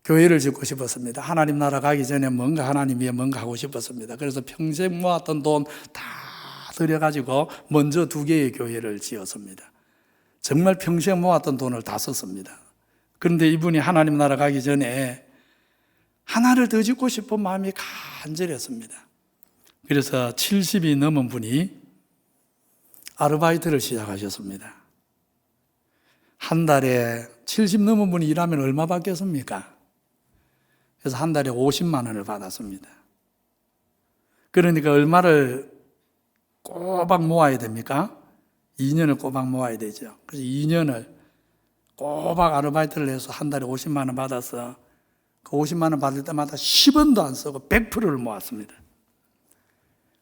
Speaker 2: 교회를 짓고 싶었습니다. 하나님 나라 가기 전에 하나님 위해 뭔가 하고 싶었습니다. 그래서 평생 모았던 돈 다 들여가지고 먼저 2개의 교회를 지었습니다. 정말 평생 모았던 돈을 다 썼습니다. 그런데 이분이 하나님 나라 가기 전에 하나를 더 짓고 싶은 마음이 간절했습니다. 그래서 70이 넘은 분이 아르바이트를 시작하셨습니다. 한 달에 70 넘은 분이 일하면 얼마 받겠습니까? 그래서 한 달에 50만 원을 받았습니다. 그러니까 얼마를 꼬박 모아야 됩니까? 2년을 꼬박 모아야 되죠. 그래서 2년을 꼬박 아르바이트를 해서 한 달에 50만 원 받아서 그 50만 원 받을 때마다 10원도 안 쓰고 100%를 모았습니다.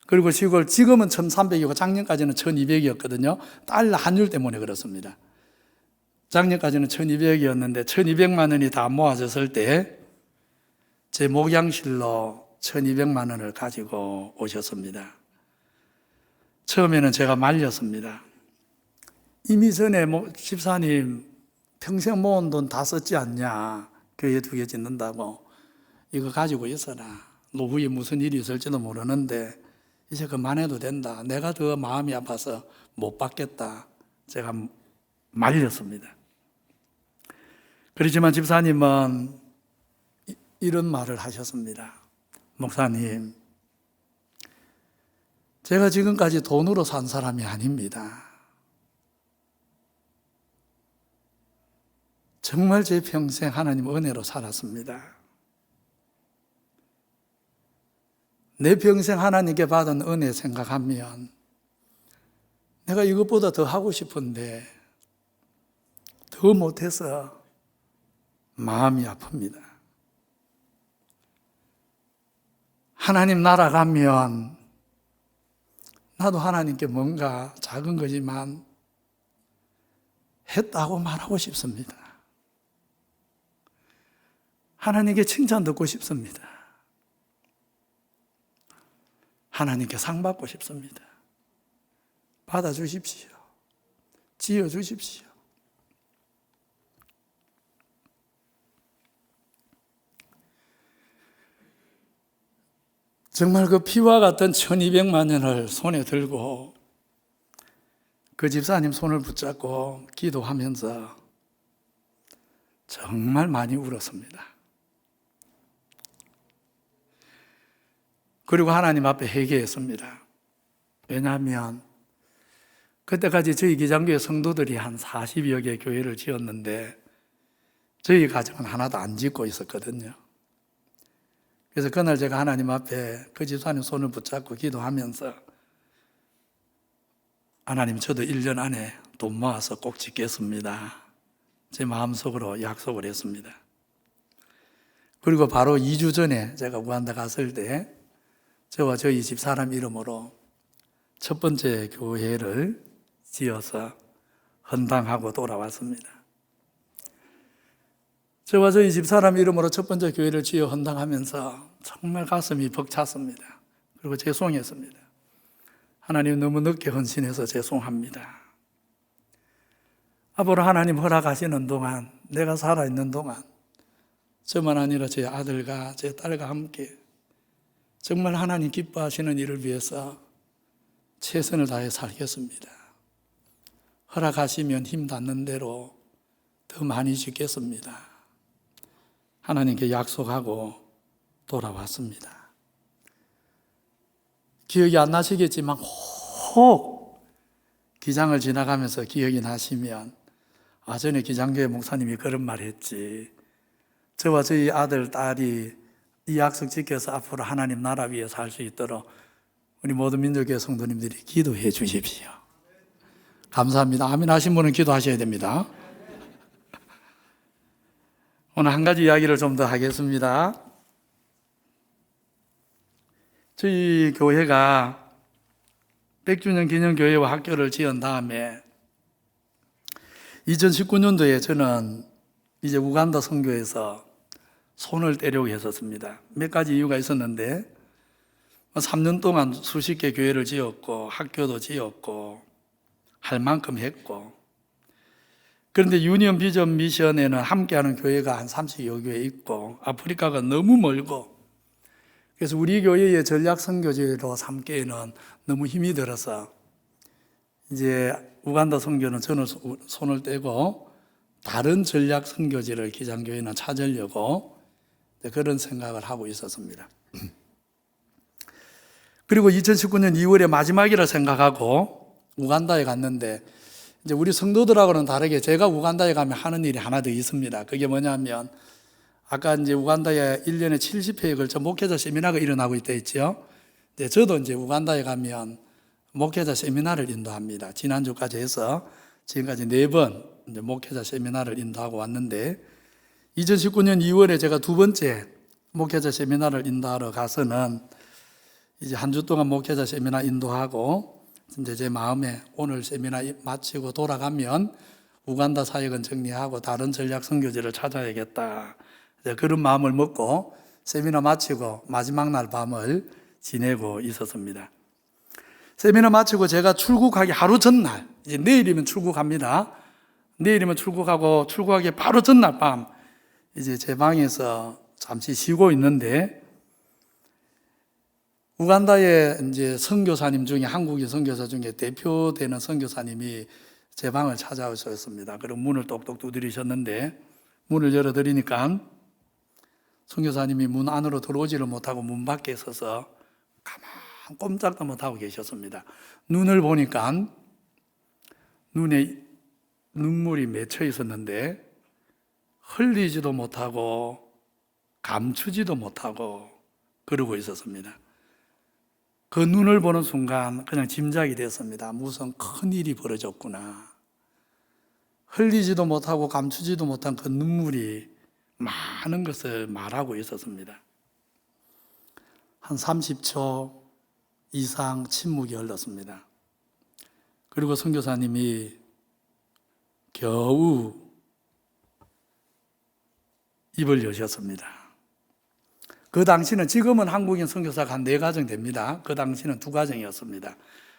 Speaker 2: 그리고 지금은 1,300이고 작년까지는 1,200이었거든요. 달러 환율 때문에 그렇습니다. 작년까지는 1,200이었는데 1,200만 원이 다 모아졌을 때 제 목양실로 1,200만 원을 가지고 오셨습니다. 처음에는 제가 말렸습니다. 이미 전에 집사님 평생 모은 돈 다 썼지 않냐. 교회 2개 짓는다고. 이거 가지고 있어라. 노후에 무슨 일이 있을지도 모르는데 이제 그만해도 된다. 내가 더 마음이 아파서 못 받겠다. 제가 말렸습니다. 그렇지만 집사님은 이런 말을 하셨습니다. 목사님, 제가 지금까지 돈으로 산 사람이 아닙니다. 정말 제 평생 하나님 은혜로 살았습니다. 내 평생 하나님께 받은 은혜 생각하면 내가 이것보다 더 하고 싶은데 더 못해서 마음이 아픕니다. 하나님 나라 가면 나도 하나님께 뭔가 작은 거지만 했다고 말하고 싶습니다. 하나님께 칭찬 듣고 싶습니다. 하나님께 상 받고 싶습니다. 받아주십시오. 지어주십시오. 정말 그 피와 같은 1,200만 원을 손에 들고 그 집사님 손을 붙잡고 기도하면서 정말 많이 울었습니다. 그리고 하나님 앞에 회개했습니다. 왜냐하면 그때까지 저희 기장교회 성도들이 한 40여 개 교회를 지었는데 저희 가정은 하나도 안 짓고 있었거든요. 그래서 그날 제가 하나님 앞에 그 집사님 손을 붙잡고 기도하면서 하나님, 저도 1년 안에 돈 모아서 꼭 짓겠습니다. 제 마음속으로 약속을 했습니다. 그리고 바로 2주 전에 제가 우간다 갔을 때 저와 저희 집 사람 이름으로 첫 번째 교회를 지어서 헌당하고 돌아왔습니다. 저와 저희 집사람 이름으로 첫 번째 교회를 지어 헌당하면서 정말 가슴이 벅찼습니다. 그리고 죄송했습니다. 하나님 너무 늦게 헌신해서 죄송합니다. 앞으로 하나님 허락하시는 동안, 내가 살아있는 동안 저만 아니라 제 아들과 제 딸과 함께 정말 하나님 기뻐하시는 일을 위해서 최선을 다해 살겠습니다. 허락하시면 힘 닿는 대로 더 많이 짓겠습니다. 하나님께 약속하고 돌아왔습니다. 기억이 안 나시겠지만 혹 기장을 지나가면서 기억이 나시면 전에 기장교회 목사님이 그런 말 했지. 저와 저희 아들, 딸이 이 약속 지켜서 앞으로 하나님 나라 위에 살 수 있도록 우리 모든 민족교회 성도님들이 기도해 주십시오. 감사합니다. 아멘 하신 분은 기도하셔야 됩니다. 오늘 한 가지 이야기를 좀 더 하겠습니다. 저희 교회가 100주년 기념교회와 학교를 지은 다음에 2019년도에 저는 이제 우간다 선교에서 손을 떼려고 했었습니다. 몇 가지 이유가 있었는데 3년 동안 수십 개 교회를 지었고 학교도 지었고 할 만큼 했고, 그런데 유니언 비전 미션에는 함께하는 교회가 한 30여 교회 있고 아프리카가 너무 멀고, 그래서 우리 교회의 전략 선교지로 삼기에는 너무 힘이 들어서 이제 우간다 선교는 저는 손을 떼고 다른 전략 선교지를 기장교회는 찾으려고 그런 생각을 하고 있었습니다. 그리고 2019년 2월에 마지막이라 생각하고 우간다에 갔는데, 이제 우리 성도들하고는 다르게 제가 우간다에 가면 하는 일이 하나 더 있습니다. 그게 뭐냐면, 아까 이제 우간다에 1년에 70회에 걸쳐 목회자 세미나가 일어나고 있다 했죠. 저도 이제 우간다에 가면 목회자 세미나를 인도합니다. 지난주까지 해서 지금까지 4번 이제 목회자 세미나를 인도하고 왔는데, 2019년 2월에 제가 두 번째 목회자 세미나를 인도하러 가서는 이제 한 주 동안 목회자 세미나 인도하고, 이제 제 마음에 오늘 세미나 마치고 돌아가면 우간다 사역은 정리하고 다른 전략 선교지를 찾아야겠다, 그런 마음을 먹고 세미나 마치고 마지막 날 밤을 지내고 있었습니다. 세미나 마치고 제가 출국하기 하루 전날, 이제 내일이면 출국합니다. 내일이면 출국하고 출국하기 바로 전날 밤 이제 제 방에서 잠시 쉬고 있는데, 우간다의 이제 선교사님 중에, 한국인 선교사 중에 대표되는 선교사님이 제 방을 찾아오셨습니다. 그리고 문을 똑똑 두드리셨는데, 문을 열어드리니까 선교사님이 문 안으로 들어오지를 못하고 문 밖에 서서 가만 꼼짝도 못하고 계셨습니다. 눈을 보니까 눈에 눈물이 맺혀 있었는데 흘리지도 못하고 감추지도 못하고 그러고 있었습니다. 그 눈을 보는 순간 그냥 짐작이 됐습니다. 무슨 큰 일이 벌어졌구나. 흘리지도 못하고 감추지도 못한 그 눈물이 많은 것을 말하고 있었습니다. 한 30초 이상 침묵이 흘렀습니다. 그리고 선교사님이 겨우 입을 여셨습니다. 그 당시는, 지금은 한국인 선교사가 한 4가정 됩니다. 그 당시는 2가정이었습니다.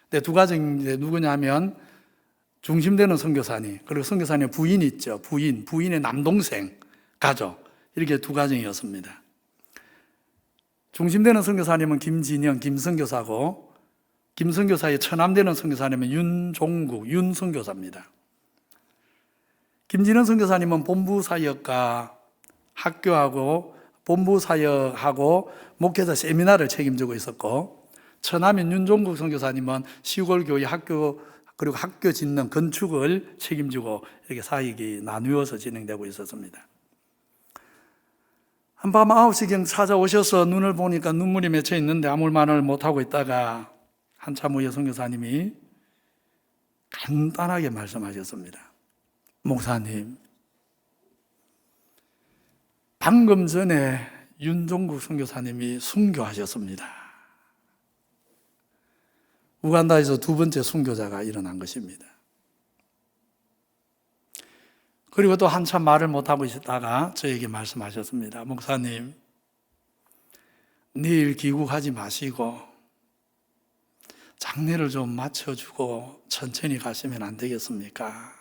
Speaker 2: 근데 2가정인데 누구냐면 중심되는 선교사님, 그리고 선교사님 부인이 있죠. 부인의 남동생, 가족, 이렇게 2가정이었습니다. 중심되는 선교사님은 김진영, 김선교사고, 김선교사의 처남되는 선교사님은 윤종국, 윤선교사입니다. 김진영 선교사님은 본부사역과 학교하고 본부사역하고 목회자 세미나를 책임지고 있었고, 처남인 윤종국 선교사님은 시골교회 학교, 그리고 학교 짓는 건축을 책임지고 이렇게 사역이 나누어서 진행되고 있었습니다. 한밤 9시경 찾아오셔서 눈을 보니까 눈물이 맺혀 있는데 아무 말을 못하고 있다가 한참 후에 선교사님이 간단하게 말씀하셨습니다. 목사님, 방금 전에 윤종국 선교사님이 순교하셨습니다. 우간다에서 2번째 순교자가 일어난 것입니다. 그리고 또 한참 말을 못하고 있다가 저에게 말씀하셨습니다. 목사님, 내일 귀국하지 마시고 장례를 좀 마쳐주고 천천히 가시면 안 되겠습니까?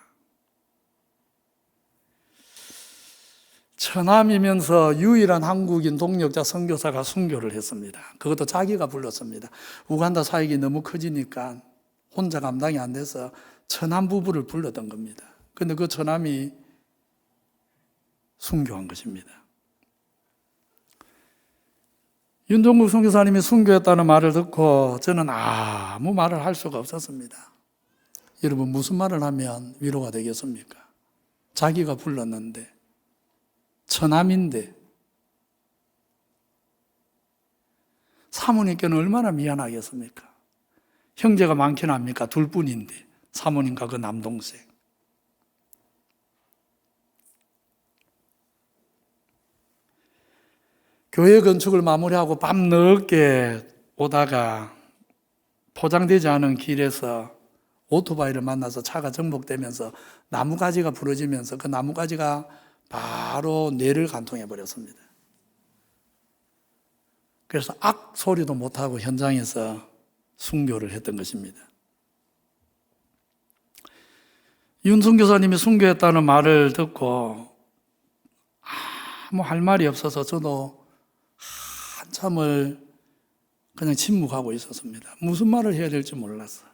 Speaker 2: 처남이면서 유일한 한국인 동력자 선교사가 순교를 했습니다. 그것도 자기가 불렀습니다. 우간다 사역이 너무 커지니까 혼자 감당이 안 돼서 처남 부부를 불렀던 겁니다. 그런데 그 처남이 순교한 것입니다. 윤종국 선교사님이 순교했다는 말을 듣고 저는 아무 말을 할 수가 없었습니다. 여러분, 무슨 말을 하면 위로가 되겠습니까? 자기가 불렀는데, 처남인데, 사모님께는 얼마나 미안하겠습니까? 형제가 많긴 합니까? 둘뿐인데, 사모님과 그 남동생. 교회 건축을 마무리하고 밤 늦게 오다가 포장되지 않은 길에서 오토바이를 만나서 차가 정복되면서 나무가지가 부러지면서 그 나무가지가 바로 뇌를 관통해 버렸습니다. 그래서 악 소리도 못하고 현장에서 순교를 했던 것입니다. 윤순 교사님이 순교했다는 말을 듣고 아무 할 말이 없어서 저도 한참을 그냥 침묵하고 있었습니다. 무슨 말을 해야 될지 몰랐어요.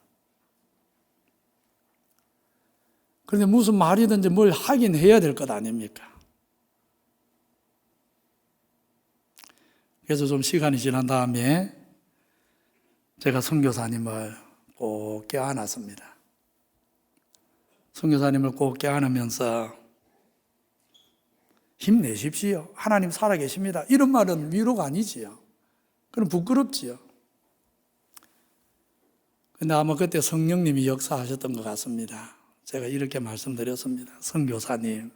Speaker 2: 그런데 무슨 말이든지 뭘 하긴 해야 될 것 아닙니까? 그래서 좀 시간이 지난 다음에 제가 선교사님을 꼭 껴안았습니다. 선교사님을 꼭 껴안으면서 힘내십시오. 하나님 살아계십니다. 이런 말은 위로가 아니지요. 그럼 부끄럽지요. 근데 아마 그때 성령님이 역사하셨던 것 같습니다. 제가 이렇게 말씀드렸습니다. 선교사님,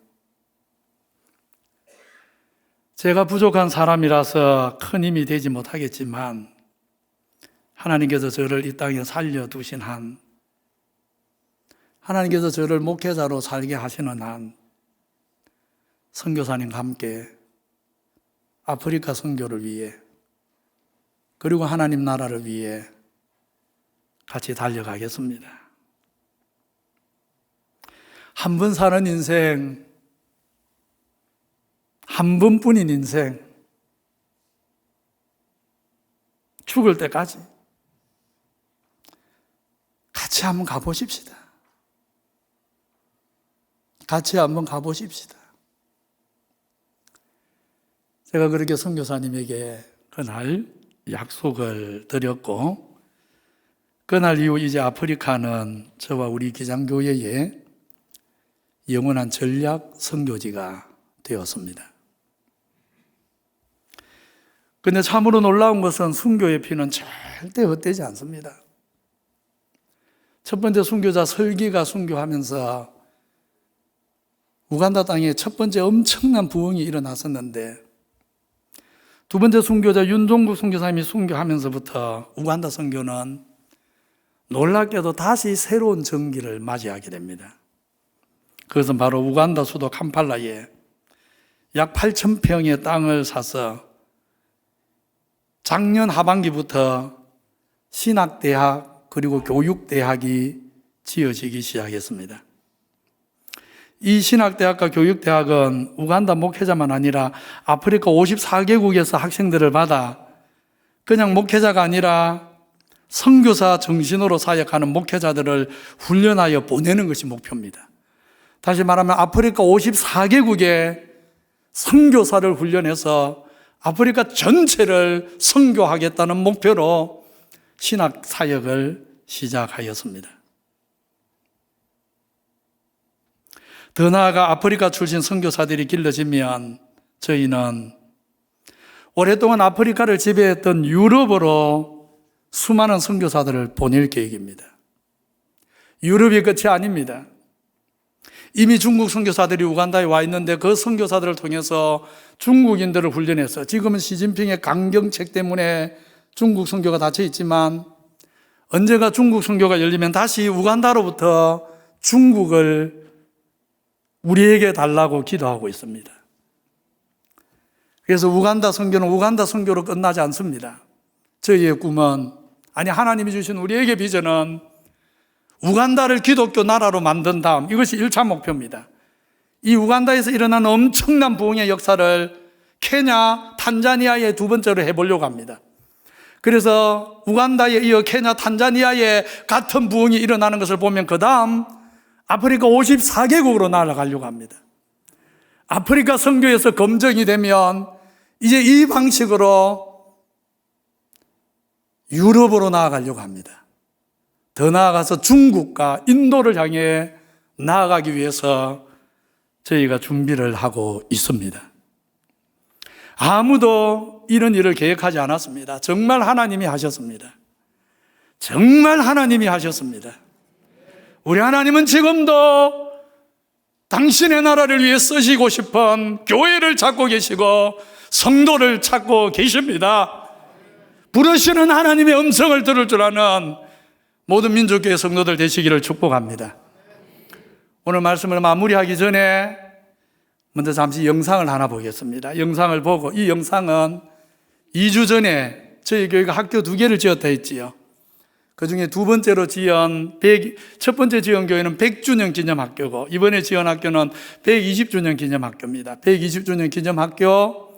Speaker 2: 제가 부족한 사람이라서 큰 힘이 되지 못하겠지만 하나님께서 저를 이 땅에 살려두신 한, 하나님께서 저를 목회자로 살게 하시는 한 선교사님과 함께 아프리카 선교를 위해 그리고 하나님 나라를 위해 같이 달려가겠습니다. 한 번 사는 인생, 한 번뿐인 인생, 죽을 때까지 같이 한번 가보십시다. 같이 한번 가보십시다. 제가 그렇게 선교사님에게 그날 약속을 드렸고, 그날 이후 이제 아프리카는 저와 우리 기장교회의 영원한 전략 선교지가 되었습니다. 그런데 참으로 놀라운 것은 순교의 피는 절대 헛되지 않습니다. 첫 번째 순교자 설기가 순교하면서 우간다 땅에 첫 번째 엄청난 부흥이 일어났었는데, 두 번째 순교자 윤종국 선교사님이 순교하면서부터 우간다 선교는 놀랍게도 다시 새로운 전기를 맞이하게 됩니다. 그것은 바로 우간다 수도 캄팔라에 약 8,000평의 땅을 사서 작년 하반기부터 신학대학 그리고 교육대학이 지어지기 시작했습니다. 이 신학대학과 교육대학은 우간다 목회자만 아니라 아프리카 54개국에서 학생들을 받아 그냥 목회자가 아니라 선교사 정신으로 사역하는 목회자들을 훈련하여 보내는 것이 목표입니다. 다시 말하면 아프리카 54개국에 선교사를 훈련해서 아프리카 전체를 선교하겠다는 목표로 신학 사역을 시작하였습니다. 더 나아가 아프리카 출신 선교사들이 길러지면 저희는 오랫동안 아프리카를 지배했던 유럽으로 수많은 선교사들을 보낼 계획입니다. 유럽이 끝이 아닙니다. 이미 중국 선교사들이 우간다에 와 있는데 그 선교사들을 통해서 중국인들을 훈련해서, 지금은 시진핑의 강경책 때문에 중국 선교가 닫혀 있지만 언젠가 중국 선교가 열리면 다시 우간다로부터 중국을 우리에게 달라고 기도하고 있습니다. 그래서 우간다 선교는 우간다 선교로 끝나지 않습니다. 저희의 꿈은, 아니 하나님이 주신 우리에게 비전은 우간다를 기독교 나라로 만든 다음, 이것이 1차 목표입니다. 이 우간다에서 일어난 엄청난 부흥의 역사를 케냐, 탄자니아에 두 번째로 해보려고 합니다. 그래서 우간다에 이어 케냐, 탄자니아에 같은 부흥이 일어나는 것을 보면 그 다음 아프리카 54개국으로 날아가려고 합니다. 아프리카 선교에서 검증이 되면 이제 이 방식으로 유럽으로 나아가려고 합니다. 더 나아가서 중국과 인도를 향해 나아가기 위해서 저희가 준비를 하고 있습니다. 아무도 이런 일을 계획하지 않았습니다. 정말 하나님이 하셨습니다. 정말 하나님이 하셨습니다. 우리 하나님은 지금도 당신의 나라를 위해 쓰시고 싶은 교회를 찾고 계시고 성도를 찾고 계십니다. 부르시는 하나님의 음성을 들을 줄 아는 모든 민족교회 성도들 되시기를 축복합니다. 오늘 말씀을 마무리하기 전에 먼저 잠시 영상을 하나 보겠습니다. 영상을 보고, 이 영상은 2주 전에 저희 교회가 학교 2개를 지었다 했지요. 그 중에 두 번째로 첫 번째 지은 교회는 100주년 기념 학교고, 이번에 지은 학교는 120주년 기념 학교입니다. 120주년 기념 학교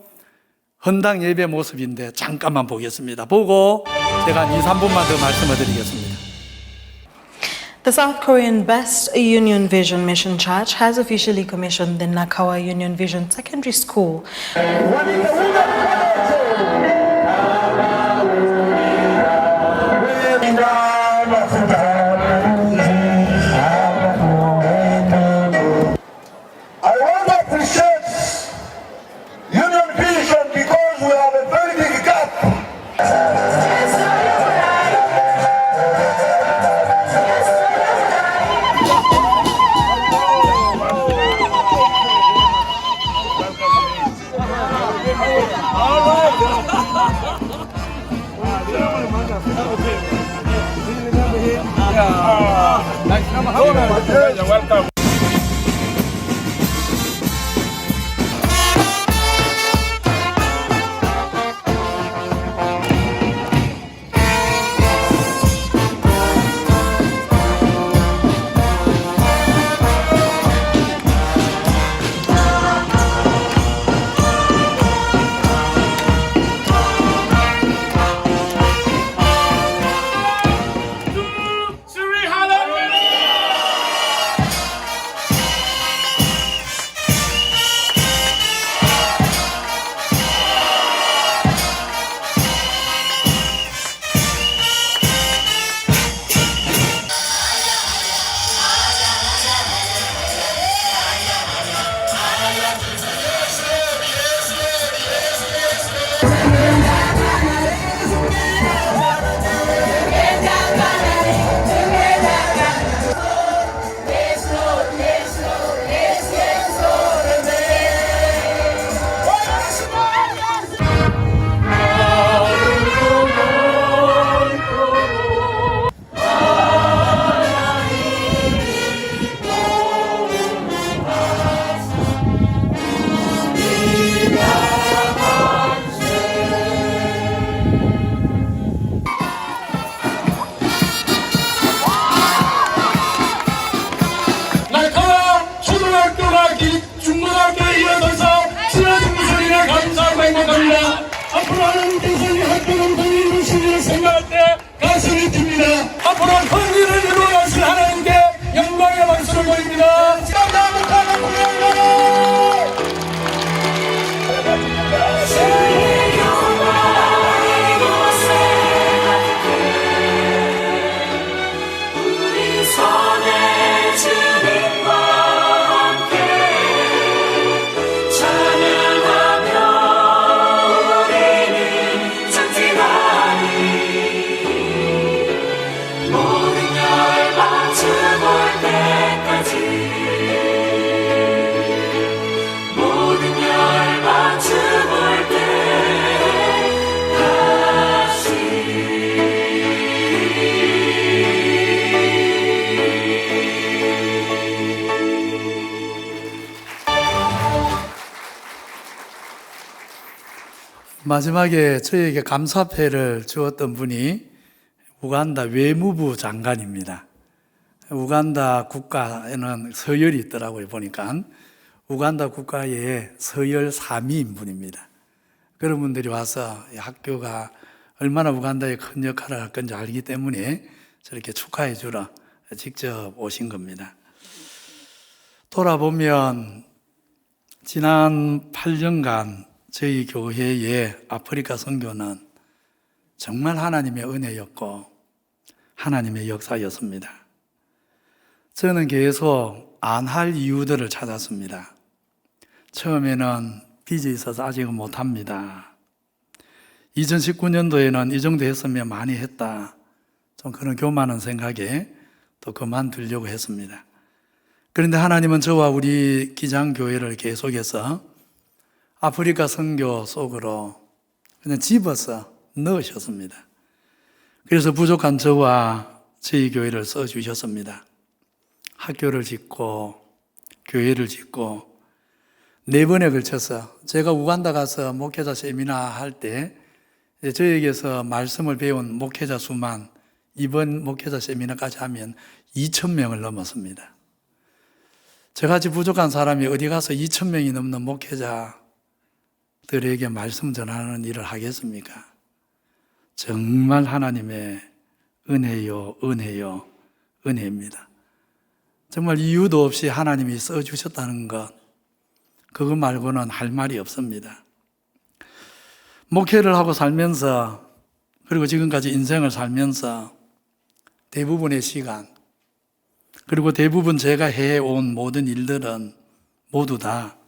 Speaker 2: 헌당 예배 모습인데 잠깐만 보겠습니다. 보고 제가 한 2, 3분만 더 말씀을 드리겠습니다.
Speaker 3: The South Korean Best Union Vision Mission Church has officially commissioned the Nakawa Union Vision Secondary School.
Speaker 4: I want to appreciate Union Vision because we have a very big gap.
Speaker 5: You're welcome. 중고등학교에 이어져서 쓰러진 소리를 감사하고 행복합니다. 앞으로 하는 대선이 학교는 본인 모습을 생각할 때 가슴이 뜁니다. 앞으로 큰 일을 이루어가실 하나님께 영광의 박수를 보입니다.
Speaker 6: 모든
Speaker 2: 마지막에 저에게 감사패를 주었던 분이 우간다 외무부 장관입니다. 우간다 국가에는 서열이 있더라고요, 보니까. 우간다 국가의 서열 3위인 분입니다. 그런 분들이 와서 이 학교가 얼마나 우간다에 큰 역할을 할 건지 알기 때문에 저렇게 축하해 주러 직접 오신 겁니다. 돌아보면 지난 8년간 저희 교회의 아프리카 선교는 정말 하나님의 은혜였고 하나님의 역사였습니다. 저는 계속 안 할 이유들을 찾았습니다. 처음에는 빚이 있어서 아직은 못합니다. 2019년도에는 이 정도 했으면 많이 했다. 좀 그런 교만한 생각에 또 그만두려고 했습니다. 그런데 하나님은 저와 우리 기장교회를 계속해서 아프리카 선교 속으로 그냥 집어서 넣으셨습니다. 그래서 부족한 저와 저희 교회를 써주셨습니다. 학교를 짓고 교회를 짓고 4번에 걸쳐서 제가 우간다 가서 목회자 세미나 할 때 저에게서 말씀을 배운 목회자 수만 이번 목회자 세미나까지 하면 2,000명을 넘었습니다. 저같이 부족한 사람이 어디 가서 2,000명이 넘는 목회자들에게 말씀 전하는 일을 하겠습니까? 정말 하나님의 은혜요, 은혜요, 은혜입니다. 정말 이유도 없이 하나님이 써주셨다는 것, 그거 말고는 할 말이 없습니다. 목회를 하고 살면서, 그리고 지금까지 인생을 살면서 대부분의 시간, 그리고 대부분 제가 해온 모든 일들은 모두 다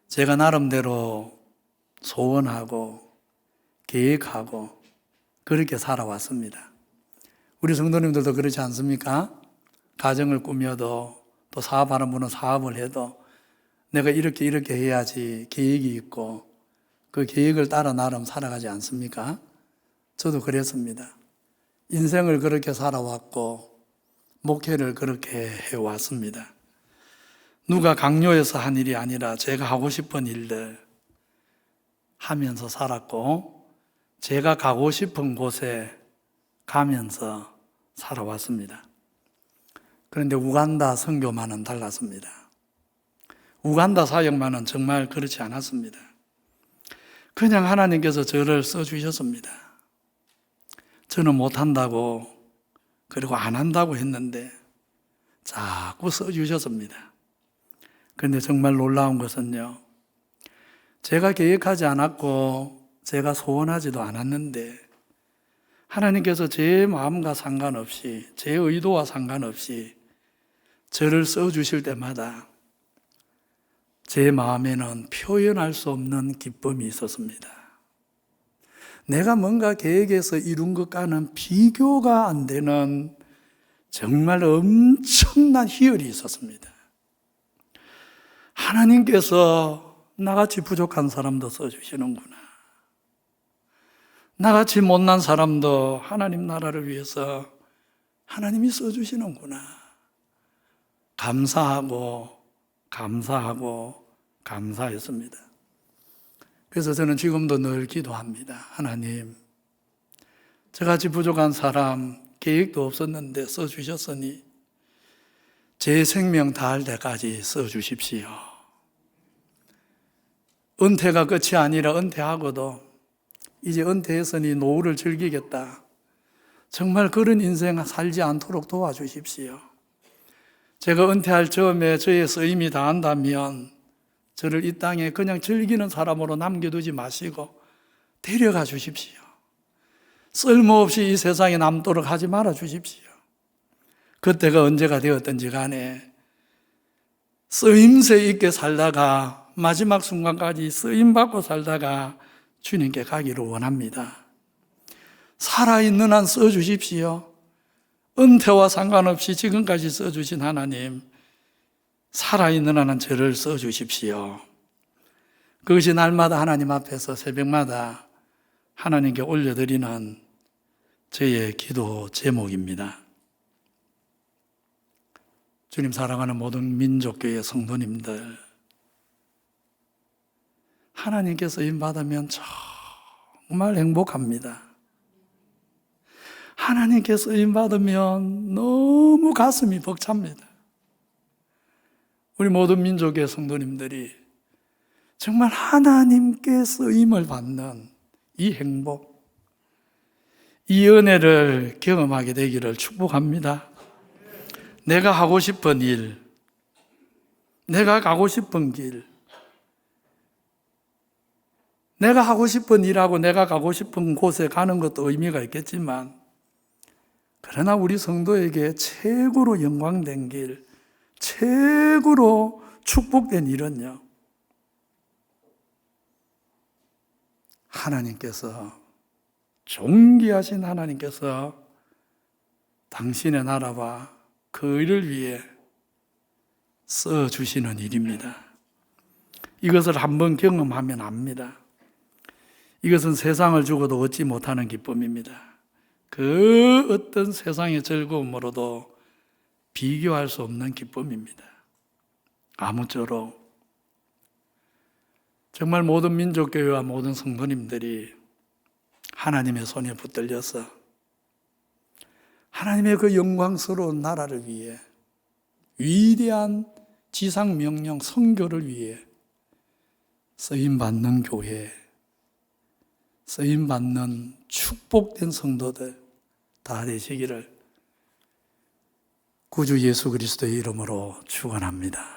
Speaker 2: 제가 나름대로 소원하고 계획하고 그렇게 살아왔습니다. 우리 성도님들도 그렇지 않습니까? 가정을 꾸며도 또 사업하는 분은 사업을 해도 내가 이렇게 해야지 계획이 있고 그 계획을 따라 나름 살아가지 않습니까? 저도 그랬습니다. 인생을 그렇게 살아왔고 목회를 그렇게 해왔습니다. 누가 강요해서 한 일이 아니라 제가 하고 싶은 일들 하면서 살았고 제가 가고 싶은 곳에 가면서 살아왔습니다. 그런데 우간다 선교만은 달랐습니다. 우간다 사역만은 정말 그렇지 않았습니다. 그냥 하나님께서 저를 써주셨습니다. 저는 못한다고 그리고 안 한다고 했는데 자꾸 써주셨습니다. 그런데 정말 놀라운 것은요, 제가 계획하지 않았고 제가 소원하지도 않았는데 하나님께서 제 마음과 상관없이 제 의도와 상관없이 저를 써주실 때마다 제 마음에는 표현할 수 없는 기쁨이 있었습니다. 내가 뭔가 계획해서 이룬 것과는 비교가 안 되는 정말 엄청난 희열이 있었습니다. 하나님께서 나같이 부족한 사람도 써주시는구나. 나같이 못난 사람도 하나님 나라를 위해서 하나님이 써주시는구나. 감사하고 감사했습니다. 그래서 저는 지금도 늘 기도합니다. 하나님, 저같이 부족한 사람 계획도 없었는데 써주셨으니 제 생명 다할 때까지 써주십시오. 은퇴가 끝이 아니라 은퇴하고도 이제 은퇴했으니 노후를 즐기겠다. 정말 그런 인생 살지 않도록 도와주십시오. 제가 은퇴할 즈음에 저의 쓰임이 다한다면 저를 이 땅에 그냥 즐기는 사람으로 남겨두지 마시고 데려가 주십시오. 쓸모없이 이 세상에 남도록 하지 말아 주십시오. 그때가 언제가 되었든지 간에 쓰임새 있게 살다가 마지막 순간까지 쓰임받고 살다가 주님께 가기를 원합니다. 살아있는 한 써주십시오. 은퇴와 상관없이 지금까지 써주신 하나님, 살아있는 한은 저를 써주십시오. 그것이 날마다 하나님 앞에서 새벽마다 하나님께 올려드리는 저의 기도 제목입니다. 주님 사랑하는 모든 민족교회 성도님들, 하나님께서 임받으면 저 정말 행복합니다. 하나님께 쓰임 받으면 너무 가슴이 벅찹니다. 우리 모든 민족의 성도님들이 정말 하나님께 쓰임을 받는 이 행복, 이 은혜를 경험하게 되기를 축복합니다. 내가 하고 싶은 일, 내가 가고 싶은 길, 내가 하고 싶은 일하고 내가 가고 싶은 곳에 가는 것도 의미가 있겠지만, 그러나 우리 성도에게 최고로 영광된 길, 최고로 축복된 일은요, 하나님께서, 존귀하신 하나님께서 당신의 나라와 그 일을 위해 써주시는 일입니다. 이것을 한번 경험하면 압니다. 이것은 세상을 주고도 얻지 못하는 기쁨입니다. 그 어떤 세상의 즐거움으로도 비교할 수 없는 기쁨입니다. 아무쪼록 정말 모든 민족교회와 모든 성도님들이 하나님의 손에 붙들려서 하나님의 그 영광스러운 나라를 위해, 위대한 지상명령 선교를 위해 쓰임받는 교회, 쓰임받는 축복된 성도들 다 되시기를 구주 예수 그리스도의 이름으로 축원합니다.